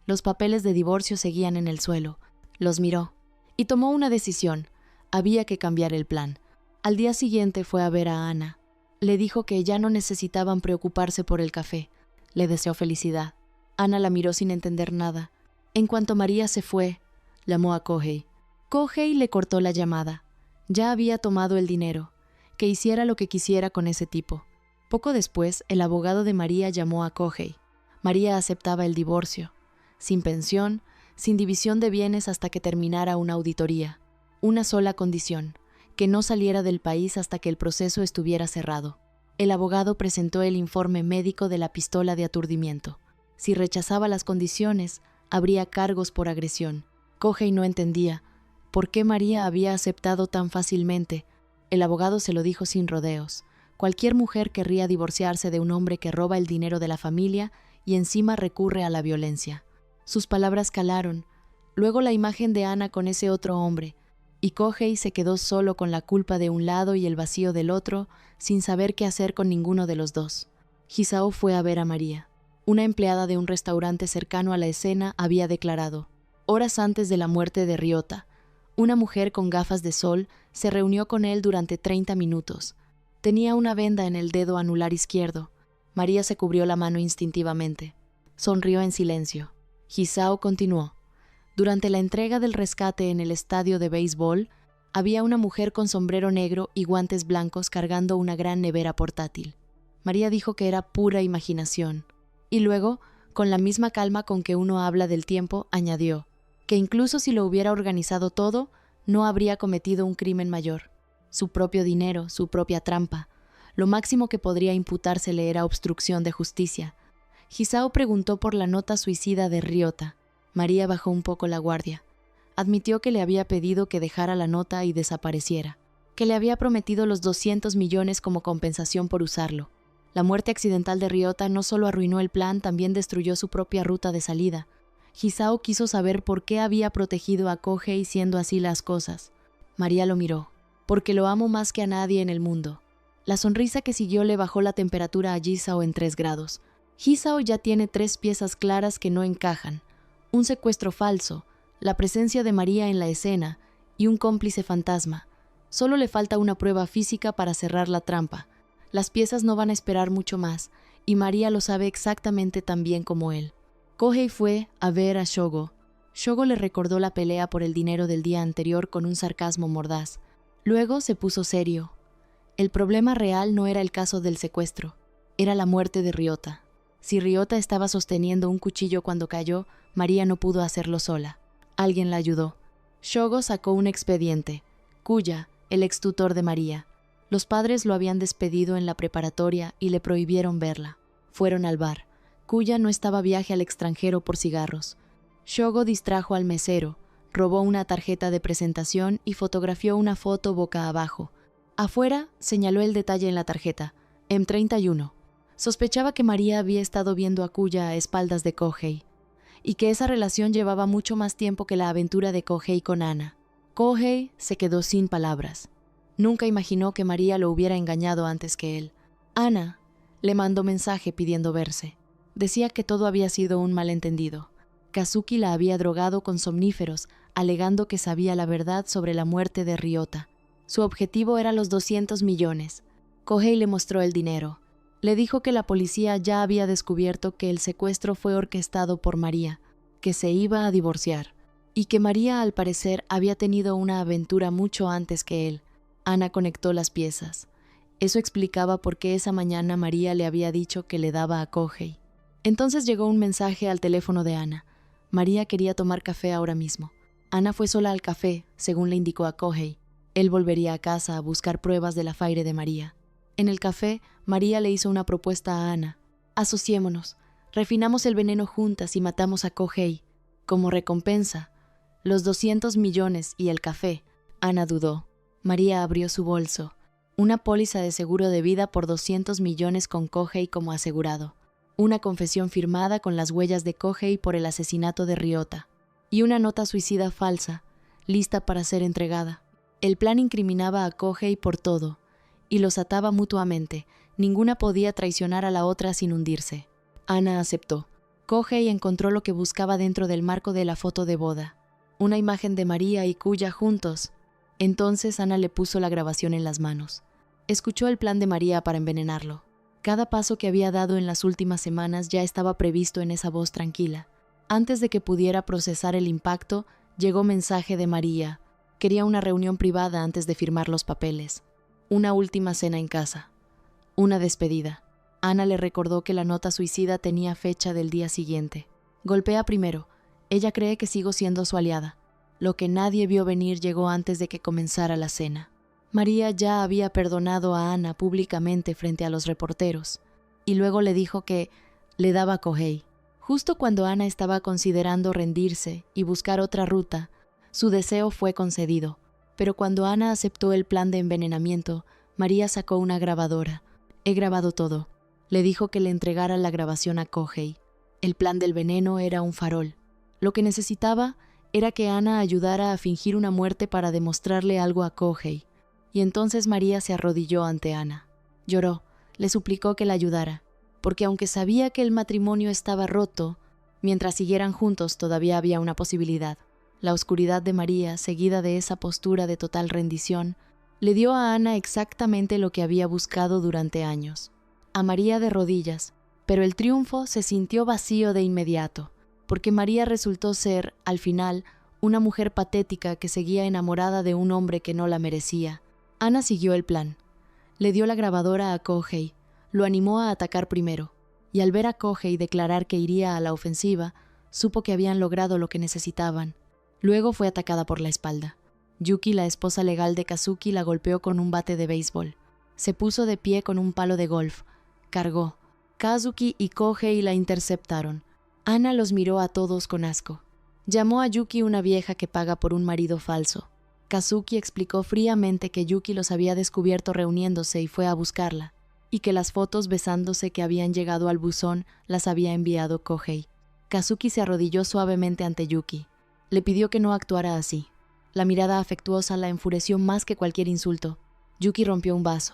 Los papeles de divorcio seguían en el suelo. Los miró. Y tomó una decisión. Había que cambiar el plan. Al día siguiente fue a ver a Ana. Le dijo que ya no necesitaban preocuparse por el café. Le deseó felicidad. Ana la miró sin entender nada. En cuanto María se fue, llamó a Kohei. Kohei le cortó la llamada. Ya había tomado el dinero. Que hiciera lo que quisiera con ese tipo. Poco después, el abogado de María llamó a Kohei. María aceptaba el divorcio. Sin pensión, sin división de bienes hasta que terminara una auditoría. Una sola condición, que no saliera del país hasta que el proceso estuviera cerrado. El abogado presentó el informe médico de la pistola de aturdimiento. Si rechazaba las condiciones, habría cargos por agresión. Kohei no entendía por qué María había aceptado tan fácilmente. El abogado se lo dijo sin rodeos. Cualquier mujer querría divorciarse de un hombre que roba el dinero de la familia y encima recurre a la violencia. Sus palabras calaron. Luego la imagen de Ana con ese otro hombre. Y Kohei se quedó solo con la culpa de un lado y el vacío del otro, sin saber qué hacer con ninguno de los dos. Hisao fue a ver a María. Una empleada de un restaurante cercano a la escena había declarado: horas antes de la muerte de Ryota, una mujer con gafas de sol se reunió con él durante 30 minutos. Tenía una venda en el dedo anular izquierdo. María se cubrió la mano instintivamente. Sonrió en silencio. Hisao continuó: durante la entrega del rescate en el estadio de béisbol, había una mujer con sombrero negro y guantes blancos cargando una gran nevera portátil. María dijo que era pura imaginación. Y luego, con la misma calma con que uno habla del tiempo, añadió que incluso si lo hubiera organizado todo, no habría cometido un crimen mayor. Su propio dinero, su propia trampa. Lo máximo que podría imputársele era obstrucción de justicia. Hisao preguntó por la nota suicida de Ryota. María bajó un poco la guardia. Admitió que le había pedido que dejara la nota y desapareciera, que le había prometido los 200 millones como compensación por usarlo. La muerte accidental de Ryota no solo arruinó el plan, también destruyó su propia ruta de salida. Hisao quiso saber por qué había protegido a Kohei siendo así las cosas. María lo miró. Porque lo amo más que a nadie en el mundo. La sonrisa que siguió le bajó la temperatura a Hisao en 3 grados. Hisao ya tiene 3 piezas claras que no encajan. Un secuestro falso, la presencia de María en la escena y un cómplice fantasma. Solo le falta una prueba física para cerrar la trampa. Las piezas no van a esperar mucho más, y María lo sabe exactamente tan bien como él. Kohei fue a ver a Shogo. Shogo le recordó la pelea por el dinero del día anterior con un sarcasmo mordaz. Luego se puso serio. El problema real no era el caso del secuestro, era la muerte de Ryota. Si Ryota estaba sosteniendo un cuchillo cuando cayó, María no pudo hacerlo sola. Alguien la ayudó. Shogo sacó un expediente. Kuya, el extutor de María. Los padres lo habían despedido en la preparatoria y le prohibieron verla. Fueron al bar. Kuya no estaba viaje al extranjero por cigarros. Shogo distrajo al mesero, robó una tarjeta de presentación y fotografió una foto boca abajo. Afuera señaló el detalle en la tarjeta, M31. Sospechaba que María había estado viendo a Kuya a espaldas de Kohei, y que esa relación llevaba mucho más tiempo que la aventura de Kohei con Ana. Kohei se quedó sin palabras. Nunca imaginó que María lo hubiera engañado antes que él. Ana le mandó mensaje pidiendo verse. Decía que todo había sido un malentendido. Kazuki la había drogado con somníferos, alegando que sabía la verdad sobre la muerte de Ryota. Su objetivo era los 200 millones. Kohei le mostró el dinero. Le dijo que la policía ya había descubierto que el secuestro fue orquestado por María, que se iba a divorciar, y que María, al parecer, había tenido una aventura mucho antes que él. Ana conectó las piezas. Eso explicaba por qué esa mañana María le había dicho que le daba a Kohei. Entonces llegó un mensaje al teléfono de Ana. María quería tomar café ahora mismo. Ana fue sola al café, según le indicó a Kohei. Él volvería a casa a buscar pruebas del afaire de María. En el café, María le hizo una propuesta a Ana. Asociémonos, refinamos el veneno juntas y matamos a Kohei. Como recompensa, los 200 millones y el café. Ana dudó. María abrió su bolso. Una póliza de seguro de vida por 200 millones con Kohei como asegurado. Una confesión firmada con las huellas de Kohei por el asesinato de Ryota. Y una nota suicida falsa, lista para ser entregada. El plan incriminaba a Kohei por todo, y los ataba mutuamente. Ninguna podía traicionar a la otra sin hundirse. Ana aceptó. Kohei encontró lo que buscaba dentro del marco de la foto de boda. Una imagen de María y Kuya juntos. Entonces Ana le puso la grabación en las manos. Escuchó el plan de María para envenenarlo. Cada paso que había dado en las últimas semanas ya estaba previsto en esa voz tranquila. Antes de que pudiera procesar el impacto, llegó mensaje de María. Quería una reunión privada antes de firmar los papeles. Una última cena en casa. Una despedida. Ana le recordó que la nota suicida tenía fecha del día siguiente. Golpea primero. Ella cree que sigo siendo su aliada. Lo que nadie vio venir llegó antes de que comenzara la cena. María ya había perdonado a Ana públicamente frente a los reporteros, y luego le dijo que le daba Kohei. Justo cuando Ana estaba considerando rendirse y buscar otra ruta, su deseo fue concedido. Pero cuando Ana aceptó el plan de envenenamiento, María sacó una grabadora. He grabado todo. Le dijo que le entregara la grabación a Kohei. El plan del veneno era un farol. Lo que necesitaba era que Ana ayudara a fingir una muerte para demostrarle algo a Kohei. Y entonces María se arrodilló ante Ana. Lloró, le suplicó que la ayudara, porque aunque sabía que el matrimonio estaba roto, mientras siguieran juntos todavía había una posibilidad. La oscuridad de María, seguida de esa postura de total rendición, le dio a Ana exactamente lo que había buscado durante años. A María de rodillas, pero el triunfo se sintió vacío de inmediato, porque María resultó ser, al final, una mujer patética que seguía enamorada de un hombre que no la merecía. Ana siguió el plan. Le dio la grabadora a Kohei, lo animó a atacar primero, y al ver a Kohei declarar que iría a la ofensiva, supo que habían logrado lo que necesitaban. Luego fue atacada por la espalda. Yuki, la esposa legal de Kazuki, la golpeó con un bate de béisbol. Se puso de pie con un palo de golf. Cargó. Kazuki y Kohei la interceptaron. Ana los miró a todos con asco. Llamó a Yuki una vieja que paga por un marido falso. Kazuki explicó fríamente que Yuki los había descubierto reuniéndose y fue a buscarla, y que las fotos besándose que habían llegado al buzón las había enviado Kohei. Kazuki se arrodilló suavemente ante Yuki. Le pidió que no actuara así. La mirada afectuosa la enfureció más que cualquier insulto. Yuki rompió un vaso.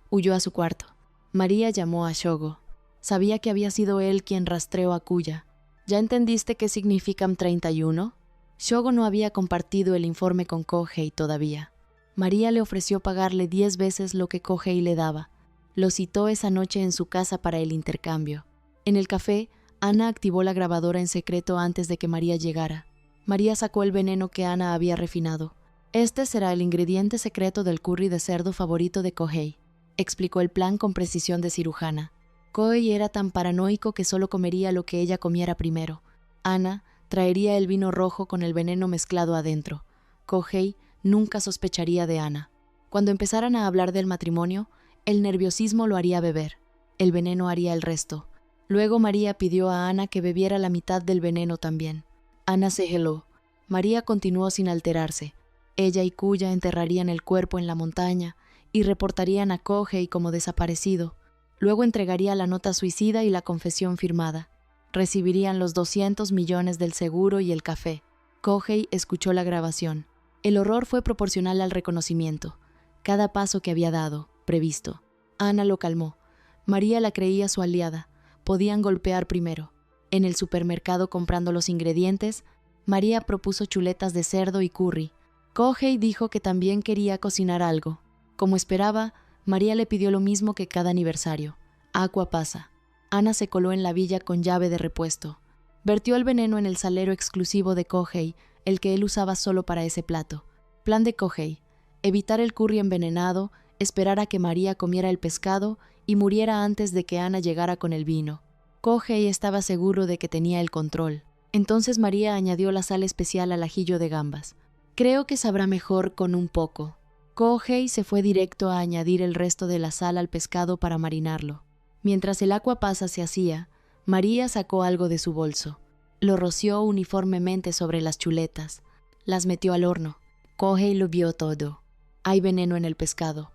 Huyó a su cuarto. María llamó a Shogo. Sabía que había sido él quien rastreó a Kuya. ¿Ya entendiste qué significan 31? Shogo no había compartido el informe con Kohei todavía. María le ofreció pagarle 10 veces lo que Kohei le daba. Lo citó esa noche en su casa para el intercambio. En el café, Ana activó la grabadora en secreto antes de que María llegara. María sacó el veneno que Ana había refinado. Este será el ingrediente secreto del curry de cerdo favorito de Kohei. Explicó el plan con precisión de cirujana. Kohei era tan paranoico que solo comería lo que ella comiera primero. Ana traería el vino rojo con el veneno mezclado adentro. Kohei nunca sospecharía de Ana. Cuando empezaran a hablar del matrimonio, el nerviosismo lo haría beber. El veneno haría el resto. Luego María pidió a Ana que bebiera la mitad del veneno también. Ana se heló. María continuó sin alterarse. Ella y Kuya enterrarían el cuerpo en la montaña y reportarían a Kohei como desaparecido. Luego entregaría la nota suicida y la confesión firmada. Recibirían los 200 millones del seguro y el café. Kohei escuchó la grabación. El horror fue proporcional al reconocimiento. Cada paso que había dado, previsto. Ana lo calmó. María la creía su aliada. Podían golpear primero. En el supermercado comprando los ingredientes, María propuso chuletas de cerdo y curry. Kohei dijo que también quería cocinar algo. Como esperaba, María le pidió lo mismo que cada aniversario. Agua pasa. Ana se coló en la villa con llave de repuesto. Vertió el veneno en el salero exclusivo de Kohei, el que él usaba solo para ese plato. Plan de Kohei: evitar el curry envenenado, esperar a que María comiera el pescado y muriera antes de que Ana llegara con el vino. Kohei estaba seguro de que tenía el control. Entonces María añadió la sal especial al ajillo de gambas. Creo que sabrá mejor con un poco. Kohei se fue directo a añadir el resto de la sal al pescado para marinarlo. Mientras el agua pasa se hacía, María sacó algo de su bolso. Lo roció uniformemente sobre las chuletas. Las metió al horno. Kohei lo vio todo. Hay veneno en el pescado.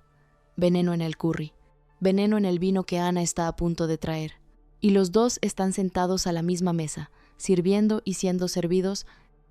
Veneno en el curry. Veneno en el vino que Ana está a punto de traer. Y los dos están sentados a la misma mesa, sirviendo y siendo servidos,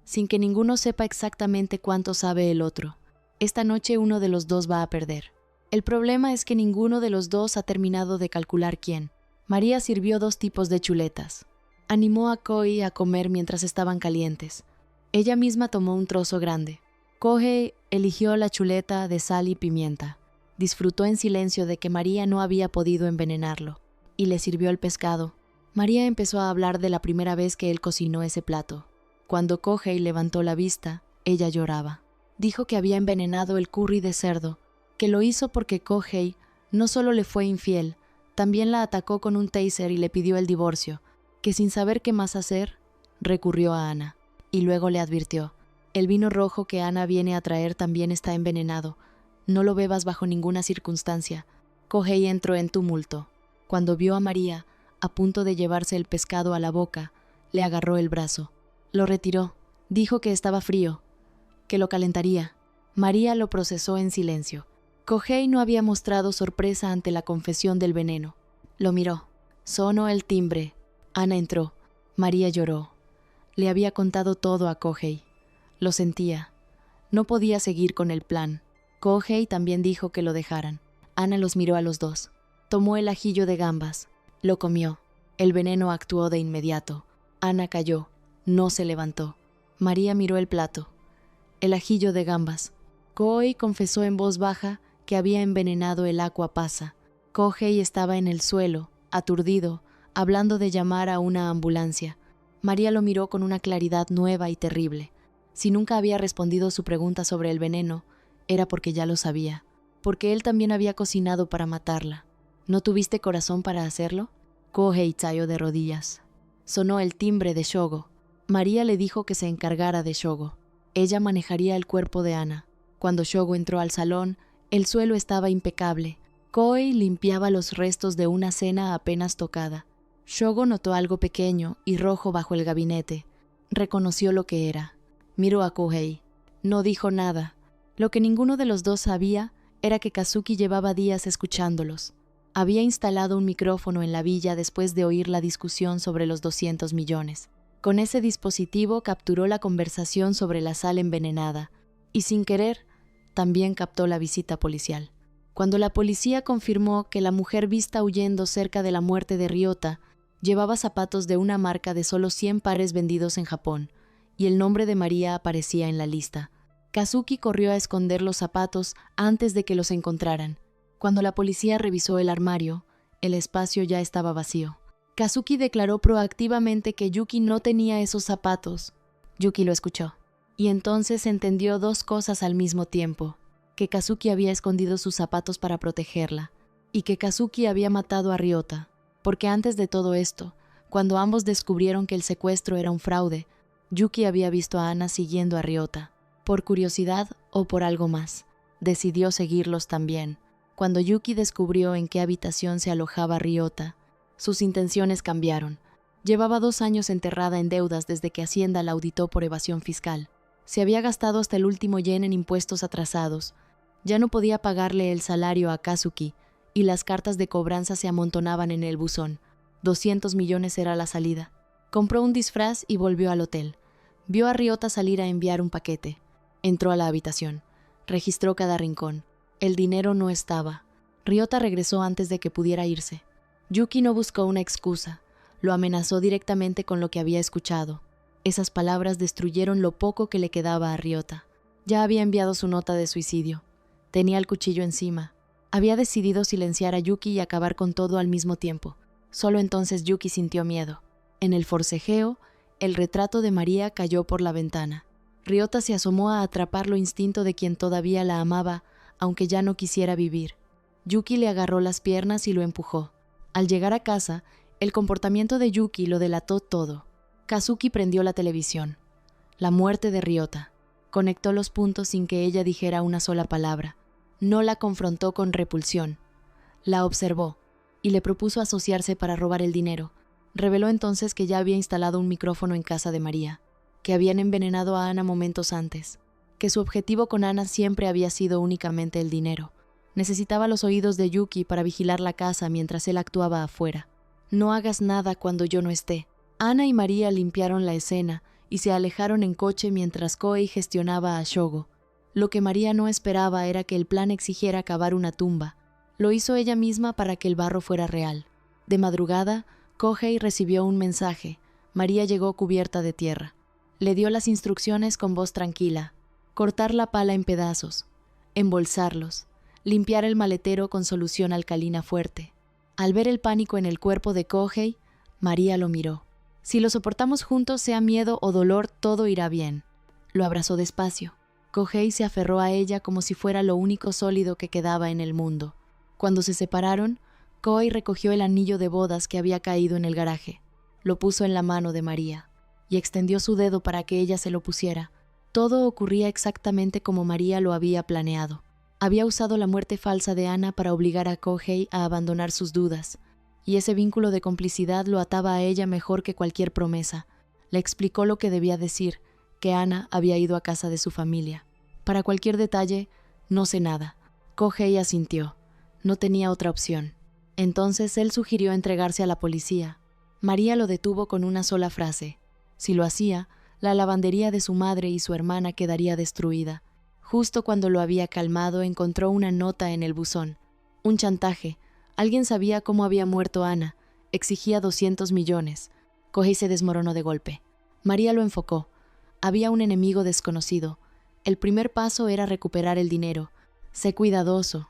sin que ninguno sepa exactamente cuánto sabe el otro. Esta noche uno de los dos va a perder. El problema es que ninguno de los dos ha terminado de calcular quién. María sirvió 2 tipos de chuletas. Animó a Kohei a comer mientras estaban calientes. Ella misma tomó un trozo grande. Kohei eligió la chuleta de sal y pimienta. Disfrutó en silencio de que María no había podido envenenarlo. y le sirvió el pescado. María empezó a hablar de la primera vez que él cocinó ese plato. Cuando Kohei levantó la vista, ella lloraba. Dijo que había envenenado el curry de cerdo, que lo hizo porque Kohei no solo le fue infiel, también la atacó con un taser y le pidió el divorcio, que sin saber qué más hacer, recurrió a Ana, y luego le advirtió: el vino rojo que Ana viene a traer también está envenenado, no lo bebas bajo ninguna circunstancia. Kohei entró en tumulto. Cuando vio a María, a punto de llevarse el pescado a la boca, le agarró el brazo. Lo retiró, dijo que estaba frío, que lo calentaría. María lo procesó en silencio. Kohei no había mostrado sorpresa ante la confesión del veneno. Lo miró. Sonó el timbre. Ana entró. María lloró. Le había contado todo a Kohei. Lo sentía. No podía seguir con el plan. Kohei también dijo que lo dejaran. Ana los miró a los dos. Tomó el ajillo de gambas. Lo comió. El veneno actuó de inmediato. Ana cayó. No se levantó. María miró el plato. El ajillo de gambas. Kohei confesó en voz baja que había envenenado el aqua pasa. Kohei estaba en el suelo, aturdido, hablando de llamar a una ambulancia. María lo miró con una claridad nueva y terrible. Si nunca había respondido su pregunta sobre el veneno, era porque ya lo sabía, porque él también había cocinado para matarla. ¿No tuviste corazón para hacerlo? Kohei cayó de rodillas. Sonó el timbre de Shogo. María le dijo que se encargara de Shogo. Ella manejaría el cuerpo de Ana. Cuando Shogo entró al salón, el suelo estaba impecable. Kohei limpiaba los restos de una cena apenas tocada. Shogo notó algo pequeño y rojo bajo el gabinete. Reconoció lo que era. Miró a Kohei. No dijo nada. Lo que ninguno de los dos sabía era que Kazuki llevaba días escuchándolos. Había instalado un micrófono en la villa después de oír la discusión sobre los 200 millones. Con ese dispositivo capturó la conversación sobre la sal envenenada y, sin querer, también captó la visita policial. Cuando la policía confirmó que la mujer vista huyendo cerca de la muerte de Ryota llevaba zapatos de una marca de solo 100 pares vendidos en Japón, y el nombre de María aparecía en la lista, Kazuki corrió a esconder los zapatos antes de que los encontraran. Cuando la policía revisó el armario, el espacio ya estaba vacío. Kazuki declaró proactivamente que Yuki no tenía esos zapatos. Yuki lo escuchó, y entonces entendió dos cosas al mismo tiempo: que Kazuki había escondido sus zapatos para protegerla, y que Kazuki había matado a Ryota, porque antes de todo esto, cuando ambos descubrieron que el secuestro era un fraude, Yuki había visto a Ana siguiendo a Ryota. Por curiosidad o por algo más, decidió seguirlos también. Cuando Yuki descubrió en qué habitación se alojaba Ryota, sus intenciones cambiaron. Llevaba 2 años enterrada en deudas desde que Hacienda la auditó por evasión fiscal. Se había gastado hasta el último yen en impuestos atrasados. Ya no podía pagarle el salario a Kazuki, y las cartas de cobranza se amontonaban en el buzón. 200 millones era la salida. Compró un disfraz y volvió al hotel. Vio a Ryota salir a enviar un paquete. Entró a la habitación. Registró cada rincón. El dinero no estaba. Ryota regresó antes de que pudiera irse. Yuki no buscó una excusa. Lo amenazó directamente con lo que había escuchado. Esas palabras destruyeron lo poco que le quedaba a Ryota. Ya había enviado su nota de suicidio. Tenía el cuchillo encima. Había decidido silenciar a Yuki y acabar con todo al mismo tiempo. Solo entonces Yuki sintió miedo. En el forcejeo, el retrato de María cayó por la ventana. Ryota se asomó a atrapar lo instinto de quien todavía la amaba, aunque ya no quisiera vivir. Yuki le agarró las piernas y lo empujó. Al llegar a casa, el comportamiento de Yuki lo delató todo. Kazuki prendió la televisión. La muerte de Ryota. Conectó los puntos sin que ella dijera una sola palabra. No la confrontó con repulsión. La observó y le propuso asociarse para robar el dinero. Reveló entonces que ya había instalado un micrófono en casa de María, que habían envenenado a Ana momentos antes, que su objetivo con Ana siempre había sido únicamente el dinero. Necesitaba los oídos de Yuki para vigilar la casa mientras él actuaba afuera. No hagas nada cuando yo no esté. Ana y María limpiaron la escena y se alejaron en coche mientras Kohei gestionaba a Shogo. Lo que María no esperaba era que el plan exigiera cavar una tumba. Lo hizo ella misma para que el barro fuera real. De madrugada, Kohei recibió un mensaje. María llegó cubierta de tierra. Le dio las instrucciones con voz tranquila: cortar la pala en pedazos, embolsarlos, limpiar el maletero con solución alcalina fuerte. Al ver el pánico en el cuerpo de Kohei, María lo miró. Si lo soportamos juntos, sea miedo o dolor, todo irá bien. Lo abrazó despacio. Kohei se aferró a ella como si fuera lo único sólido que quedaba en el mundo. Cuando se separaron, Kohei recogió el anillo de bodas que había caído en el garaje. Lo puso en la mano de María y extendió su dedo para que ella se lo pusiera. Todo ocurría exactamente como María lo había planeado. Había usado la muerte falsa de Ana para obligar a Kohei a abandonar sus dudas, y ese vínculo de complicidad lo ataba a ella mejor que cualquier promesa. Le explicó lo que debía decir, que Ana había ido a casa de su familia. Para cualquier detalle, no sé nada. Kohei asintió. No tenía otra opción. Entonces él sugirió entregarse a la policía. María lo detuvo con una sola frase. Si lo hacía, la lavandería de su madre y su hermana quedaría destruida. Justo cuando lo había calmado, encontró una nota en el buzón. Un chantaje. Alguien sabía cómo había muerto Ana. Exigía 200 millones. Kohei se desmoronó de golpe. María lo enfocó. Había un enemigo desconocido. El primer paso era recuperar el dinero. Sé cuidadoso.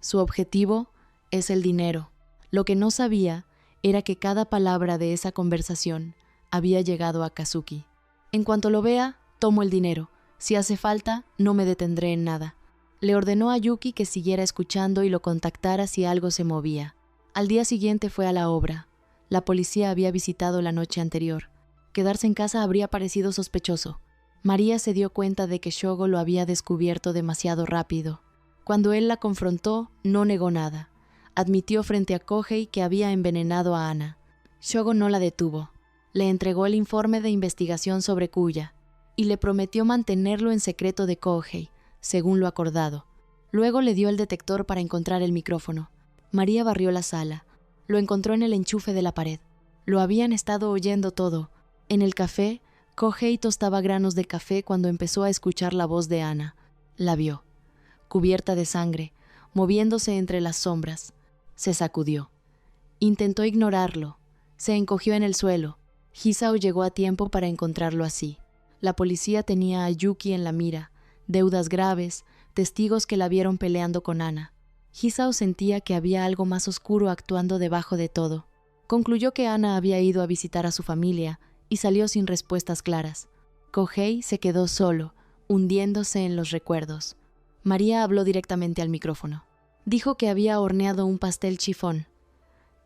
Su objetivo es el dinero. Lo que no sabía era que cada palabra de esa conversación había llegado a Kazuki. En cuanto lo vea, tomo el dinero. Si hace falta, no me detendré en nada. Le ordenó a Yuki que siguiera escuchando y lo contactara si algo se movía. Al día siguiente fue a la obra. La policía había visitado la noche anterior. Quedarse en casa habría parecido sospechoso. María se dio cuenta de que Shogo lo había descubierto demasiado rápido. Cuando él la confrontó, no negó nada. Admitió frente a Kohei que había envenenado a Ana. Shogo no la detuvo. Le entregó el informe de investigación sobre Kuya y le prometió mantenerlo en secreto de Kohei, según lo acordado. Luego le dio el detector para encontrar el micrófono. María barrió la sala. Lo encontró en el enchufe de la pared. Lo habían estado oyendo todo. En el café, Kohei tostaba granos de café cuando empezó a escuchar la voz de Ana. La vio, cubierta de sangre, moviéndose entre las sombras. Se sacudió. Intentó ignorarlo. Se encogió en el suelo. Hisao llegó a tiempo para encontrarlo así. La policía tenía a Yuki en la mira, deudas graves, testigos que la vieron peleando con Ana. Hisao sentía que había algo más oscuro actuando debajo de todo. Concluyó que Ana había ido a visitar a su familia y salió sin respuestas claras. Kohei se quedó solo, hundiéndose en los recuerdos. María habló directamente al micrófono. Dijo que había horneado un pastel chifón,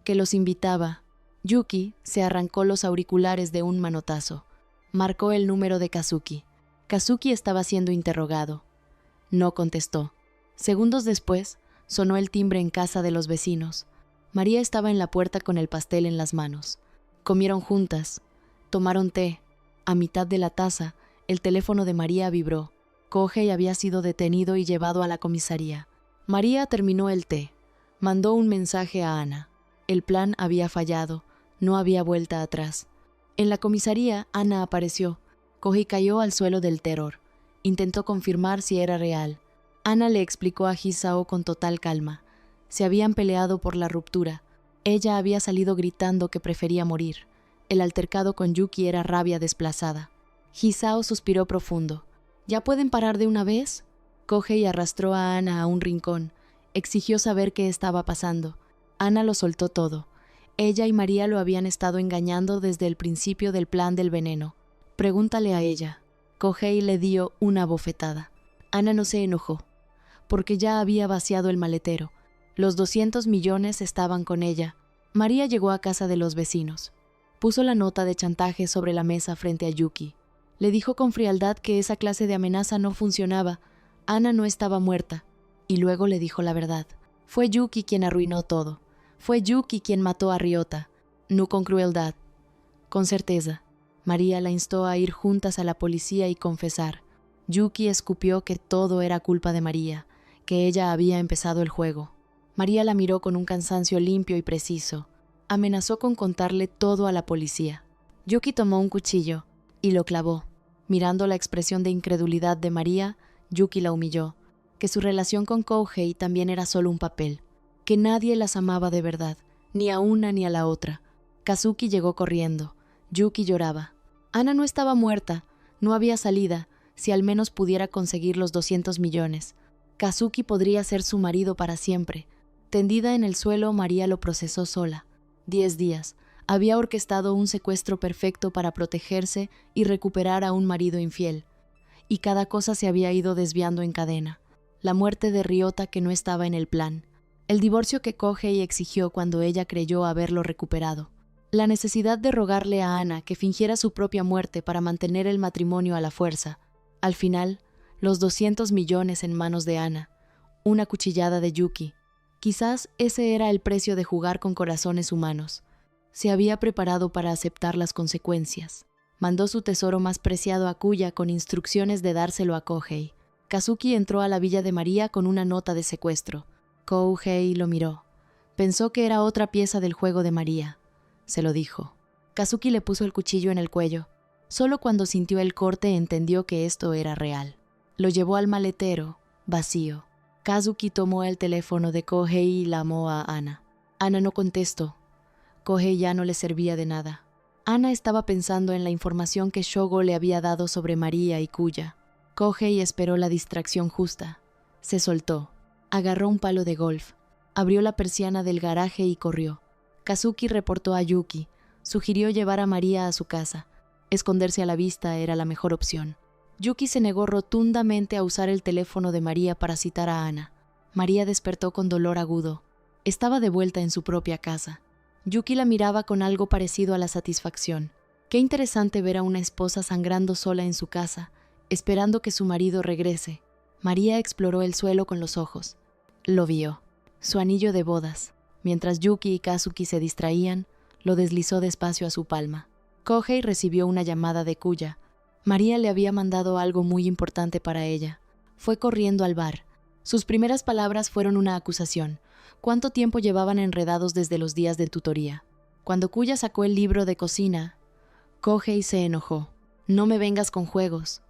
que los invitaba. Yuki se arrancó los auriculares de un manotazo. Marcó el número de Kazuki. Kazuki estaba siendo interrogado. No contestó. Segundos después, sonó el timbre en casa de los vecinos. María estaba en la puerta con el pastel en las manos. Comieron juntas. Tomaron té. A mitad de la taza, el teléfono de María vibró. Kohei había sido detenido y llevado a la comisaría. María terminó el té. Mandó un mensaje a Ana. El plan había fallado. No había vuelta atrás. En la comisaría, Ana apareció. Kohei cayó al suelo del terror. Intentó confirmar si era real. Ana le explicó a Hisao con total calma. Se habían peleado por la ruptura. Ella había salido gritando que prefería morir. El altercado con Yuki era rabia desplazada. Hisao suspiró profundo. ¿Ya pueden parar de una vez? Kohei arrastró a Ana a un rincón. Exigió saber qué estaba pasando. Ana lo soltó todo. Ella y María lo habían estado engañando desde el principio del plan del veneno. Pregúntale a ella. Kohei le dio una bofetada. Ana no se enojó, porque ya había vaciado el maletero. Los 200 millones estaban con ella. María llegó a casa de los vecinos. Puso la nota de chantaje sobre la mesa frente a Yuki. Le dijo con frialdad que esa clase de amenaza no funcionaba. Ana no estaba muerta. Y luego le dijo la verdad. Fue Yuki quien arruinó todo. Fue Yuki quien mató a Ryota. No con crueldad. Con certeza. María la instó a ir juntas a la policía y confesar. Yuki escupió que todo era culpa de María, que ella había empezado el juego. María la miró con un cansancio limpio y preciso. Amenazó con contarle todo a la policía. Yuki tomó un cuchillo y lo clavó. Mirando la expresión de incredulidad de María, Yuki la humilló. Que su relación con Kohei también era solo un papel. Que nadie las amaba de verdad, ni a una ni a la otra. Kazuki llegó corriendo. Yuki lloraba. Ana no estaba muerta, no había salida, si al menos pudiera conseguir los 200 millones. Kazuki podría ser su marido para siempre. Tendida en el suelo, María lo procesó sola. 10 días. Había orquestado un secuestro perfecto para protegerse y recuperar a un marido infiel. Y cada cosa se había ido desviando en cadena. La muerte de Ryota que no estaba en el plan. El divorcio que Kohei exigió cuando ella creyó haberlo recuperado. La necesidad de rogarle a Ana que fingiera su propia muerte para mantener el matrimonio a la fuerza. Al final, los 200 millones en manos de Ana. Una cuchillada de Yuki. Quizás ese era el precio de jugar con corazones humanos. Se había preparado para aceptar las consecuencias. Mandó su tesoro más preciado a Kuya con instrucciones de dárselo a Kohei. Kazuki entró a la villa de María con una nota de secuestro. Kohei lo miró. Pensó que era otra pieza del juego de María. Se lo dijo. Kazuki le puso el cuchillo en el cuello. Solo cuando sintió el corte entendió que esto era real. Lo llevó al maletero, vacío. Kazuki tomó el teléfono de Kohei y llamó a Ana. Ana no contestó. Kohei ya no le servía de nada. Ana estaba pensando en la información que Shogo le había dado sobre María y Kuya. Kohei esperó la distracción justa. Se soltó. Agarró un palo de golf. Abrió la persiana del garaje y corrió. Kazuki reportó a Yuki. Sugirió llevar a María a su casa. Esconderse a la vista era la mejor opción. Yuki se negó rotundamente a usar el teléfono de María para citar a Ana. María despertó con dolor agudo. Estaba de vuelta en su propia casa. Yuki la miraba con algo parecido a la satisfacción. Qué interesante ver a una esposa sangrando sola en su casa, esperando que su marido regrese. María exploró el suelo con los ojos. Lo vio. Su anillo de bodas. Mientras Yuki y Kazuki se distraían, lo deslizó despacio a su palma. Kohei recibió una llamada de Kuya. María le había mandado algo muy importante para ella. Fue corriendo al bar. Sus primeras palabras fueron una acusación. ¿Cuánto tiempo llevaban enredados desde los días de tutoría? Cuando Kuya sacó el libro de cocina, Kohei se enojó. No me vengas con juegos.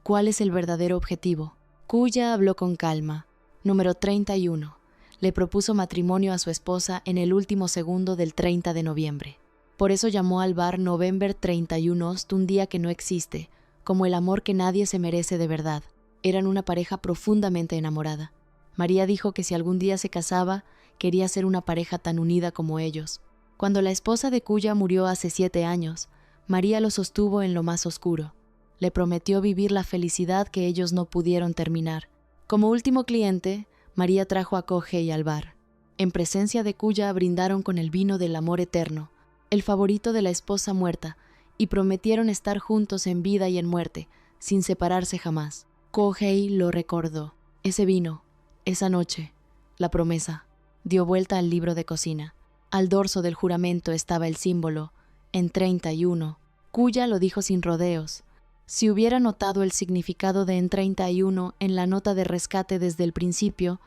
¿Cuál es el verdadero objetivo? Kuya habló con calma. Número 31. Le propuso matrimonio a su esposa en el último segundo del 30 de noviembre. Por eso llamó al bar November 31 un día que no existe, como el amor que nadie se merece de verdad. Eran una pareja profundamente enamorada. María dijo que si algún día se casaba, quería ser una pareja tan unida como ellos. Cuando la esposa de Kuya murió hace 7 años, María lo sostuvo en lo más oscuro. Le prometió vivir la felicidad que ellos no pudieron terminar. Como último cliente, María trajo a Kohei al bar. En presencia de Kuya brindaron con el vino del amor eterno, el favorito de la esposa muerta, y prometieron estar juntos en vida y en muerte, sin separarse jamás. Kohei lo recordó. Ese vino, esa noche, la promesa. Dio vuelta al libro de cocina. Al dorso del juramento estaba el símbolo, en 31. Kuya lo dijo sin rodeos. Si hubiera notado el significado de en 31 en la nota de rescate desde el principio,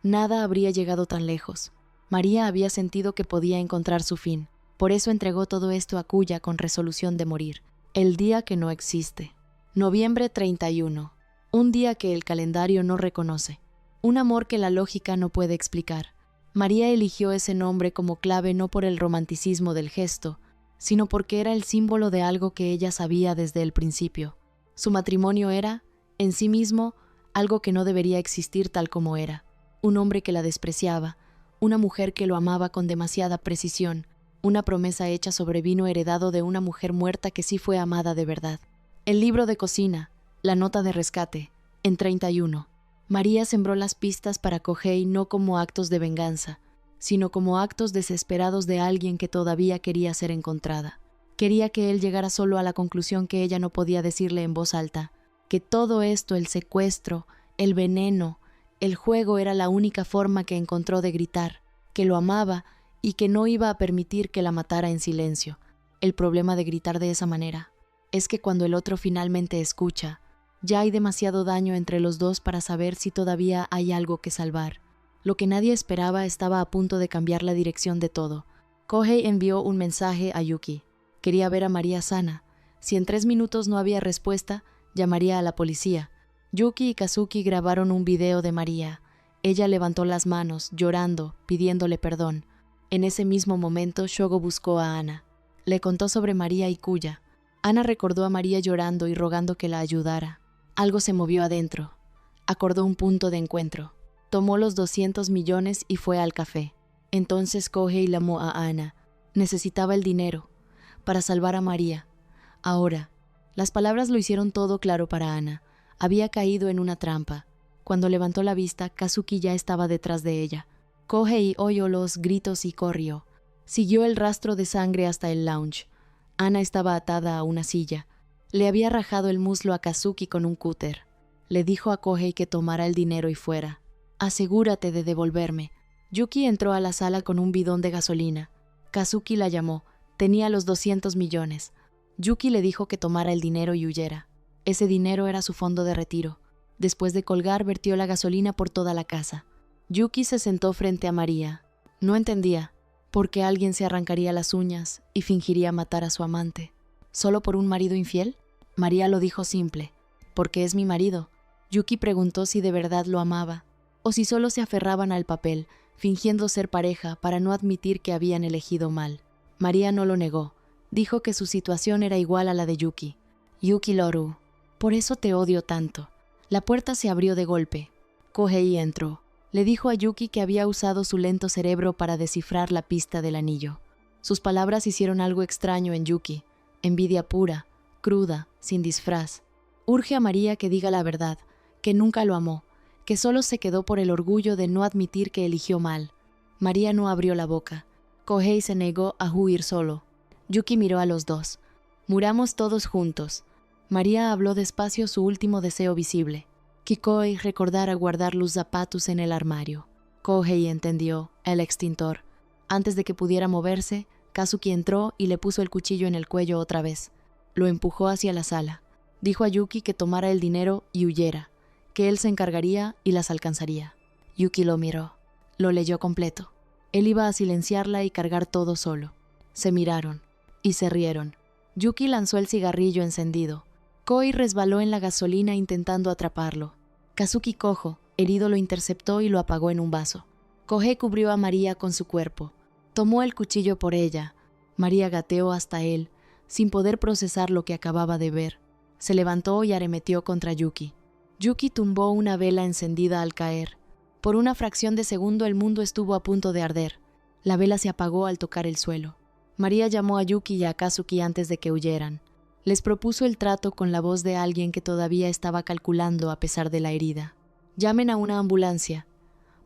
nada habría llegado tan lejos. María había sentido que podía encontrar su fin. Por eso entregó todo esto a Kuya con resolución de morir. El día que no existe. Noviembre 31. Un día que el calendario no reconoce. Un amor que la lógica no puede explicar. María eligió ese nombre como clave no por el romanticismo del gesto, sino porque era el símbolo de algo que ella sabía desde el principio. Su matrimonio era, en sí mismo, algo que no debería existir tal como era. Un hombre que la despreciaba, una mujer que lo amaba con demasiada precisión, una promesa hecha sobre vino heredado de una mujer muerta que sí fue amada de verdad. El libro de cocina, la nota de rescate, en 31. María sembró las pistas para Kohei no como actos de venganza, sino como actos desesperados de alguien que todavía quería ser encontrada. Quería que él llegara solo a la conclusión que ella no podía decirle en voz alta, que todo esto, el secuestro, el veneno, el juego era la única forma que encontró de gritar, que lo amaba y que no iba a permitir que la matara en silencio. El problema de gritar de esa manera es que cuando el otro finalmente escucha, ya hay demasiado daño entre los dos para saber si todavía hay algo que salvar. Lo que nadie esperaba estaba a punto de cambiar la dirección de todo. Kohei envió un mensaje a Yuki. Quería ver a María sana. Si en 3 minutos no había respuesta, llamaría a la policía. Yuki y Kazuki grabaron un video de María. Ella levantó las manos, llorando, pidiéndole perdón. En ese mismo momento, Shogo buscó a Ana. Le contó sobre María y Kuya. Ana recordó a María llorando y rogando que la ayudara. Algo se movió adentro. Acordó un punto de encuentro. Tomó los 200 millones y fue al café. Entonces Kohei llamó a Ana. Necesitaba el dinero para salvar a María. Ahora, las palabras lo hicieron todo claro para Ana. Había caído en una trampa. Cuando levantó la vista, Kazuki ya estaba detrás de ella. Kohei oyó los gritos y corrió. Siguió el rastro de sangre hasta el lounge. Ana estaba atada a una silla. Le había rajado el muslo a Kazuki con un cúter. Le dijo a Kohei que tomara el dinero y fuera. «Asegúrate de devolverme». Yuki entró a la sala con un bidón de gasolina. Kazuki la llamó. Tenía los 200 millones. Yuki le dijo que tomara el dinero y huyera. Ese dinero era su fondo de retiro. Después de colgar, vertió la gasolina por toda la casa. Yuki se sentó frente a María. No entendía por qué alguien se arrancaría las uñas y fingiría matar a su amante. ¿Solo por un marido infiel? María lo dijo simple. «Porque es mi marido». Yuki preguntó si de verdad lo amaba, o si solo se aferraban al papel, fingiendo ser pareja para no admitir que habían elegido mal. María no lo negó. Dijo que su situación era igual a la de Yuki. «Yuki Loru, por eso te odio tanto». La puerta se abrió de golpe. Kohei entró. Le dijo a Yuki que había usado su lento cerebro para descifrar la pista del anillo. Sus palabras hicieron algo extraño en Yuki. Envidia pura, cruda, sin disfraz. Urge a María que diga la verdad, que nunca lo amó, que solo se quedó por el orgullo de no admitir que eligió mal. María no abrió la boca. Kohei se negó a huir solo. Yuki miró a los dos. «Muramos todos juntos». María habló despacio su último deseo visible. Kikoi recordara guardar los zapatos en el armario. Kohei entendió, el extintor. Antes de que pudiera moverse, Kazuki entró y le puso el cuchillo en el cuello otra vez. Lo empujó hacia la sala. Dijo a Yuki que tomara el dinero y huyera, que él se encargaría y las alcanzaría. Yuki lo miró. Lo leyó completo. Él iba a silenciarla y cargar todo solo. Se miraron y se rieron. Yuki lanzó el cigarrillo encendido. Kohei resbaló en la gasolina intentando atraparlo. Kazuki cojo, herido, lo interceptó y lo apagó en un vaso. Kohei cubrió a María con su cuerpo. Tomó el cuchillo por ella. María gateó hasta él, sin poder procesar lo que acababa de ver. Se levantó y arremetió contra Yuki. Yuki tumbó una vela encendida al caer. Por una fracción de segundo el mundo estuvo a punto de arder. La vela se apagó al tocar el suelo. María llamó a Yuki y a Kazuki antes de que huyeran. Les propuso el trato con la voz de alguien que todavía estaba calculando a pesar de la herida. «Llamen a una ambulancia.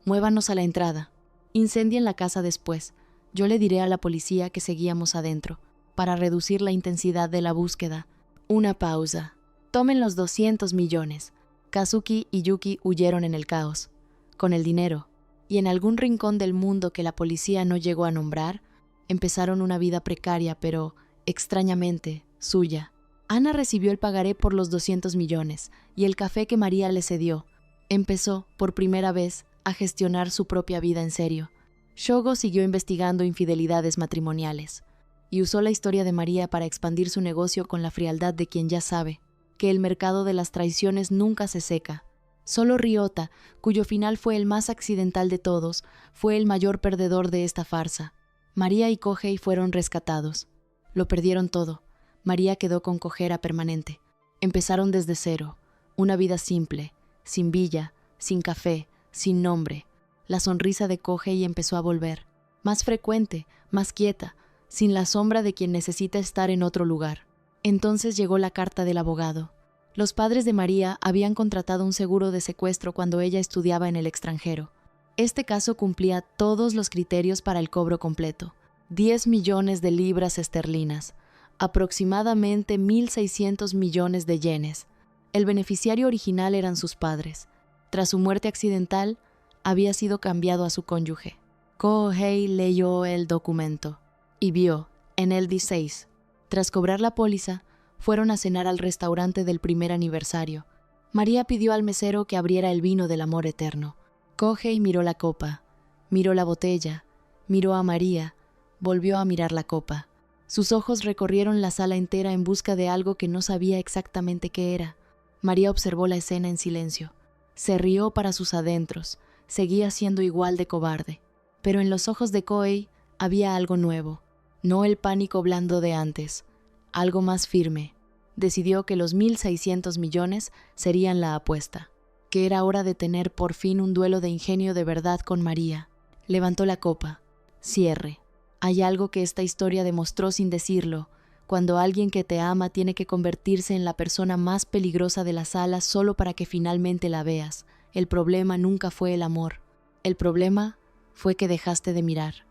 Muévanos a la entrada. Incendien la casa después. Yo le diré a la policía que seguíamos adentro, para reducir la intensidad de la búsqueda». Una pausa. «Tomen los 200 millones». Kazuki y Yuki huyeron en el caos. Con el dinero, y en algún rincón del mundo que la policía no llegó a nombrar, empezaron una vida precaria, pero, extrañamente, suya. Ana recibió el pagaré por los 200 millones y el café que María le cedió. Empezó, por primera vez, a gestionar su propia vida en serio. Shogo siguió investigando infidelidades matrimoniales y usó la historia de María para expandir su negocio con la frialdad de quien ya sabe que el mercado de las traiciones nunca se seca. Solo Ryota, cuyo final fue el más accidental de todos, fue el mayor perdedor de esta farsa. María y Kohei fueron rescatados. Lo perdieron todo. María quedó con cojera permanente. Empezaron desde cero, una vida simple, sin villa, sin café, sin nombre. La sonrisa de Kohei empezó a volver, más frecuente, más quieta, sin la sombra de quien necesita estar en otro lugar. Entonces llegó la carta del abogado. Los padres de María habían contratado un seguro de secuestro cuando ella estudiaba en el extranjero. Este caso cumplía todos los criterios para el cobro completo. 10 millones de libras esterlinas, aproximadamente 1.600 millones de yenes. El beneficiario original eran sus padres. Tras su muerte accidental, había sido cambiado a su cónyuge. Kohei leyó el documento y vio, en él 16. Tras cobrar la póliza, fueron a cenar al restaurante del primer aniversario. María pidió al mesero que abriera el vino del amor eterno. Kohei miró la copa, miró la botella, miró a María, volvió a mirar la copa. Sus ojos recorrieron la sala entera en busca de algo que no sabía exactamente qué era. María observó la escena en silencio. Se rió para sus adentros. Seguía siendo igual de cobarde. Pero en los ojos de Kohei había algo nuevo. No el pánico blando de antes. Algo más firme. Decidió que los 1.600 millones serían la apuesta. que era hora de tener por fin un duelo de ingenio de verdad con María. Levantó la copa. Cierre. Hay algo que esta historia demostró sin decirlo, cuando alguien que te ama tiene que convertirse en la persona más peligrosa de la sala solo para que finalmente la veas. El problema nunca fue el amor. El problema fue que dejaste de mirar.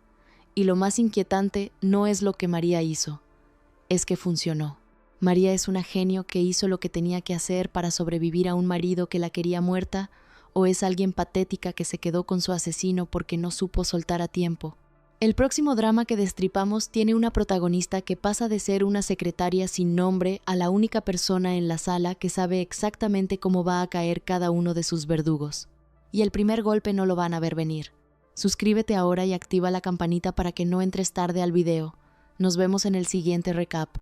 Y lo más inquietante no es lo que María hizo, es que funcionó. María es una genio que hizo lo que tenía que hacer para sobrevivir a un marido que la quería muerta, o es alguien patética que se quedó con su asesino porque no supo soltar a tiempo. El próximo drama que destripamos tiene una protagonista que pasa de ser una secretaria sin nombre a la única persona en la sala que sabe exactamente cómo va a caer cada uno de sus verdugos. Y el primer golpe no lo van a ver venir. Suscríbete ahora y activa la campanita para que no entres tarde al video. Nos vemos en el siguiente recap.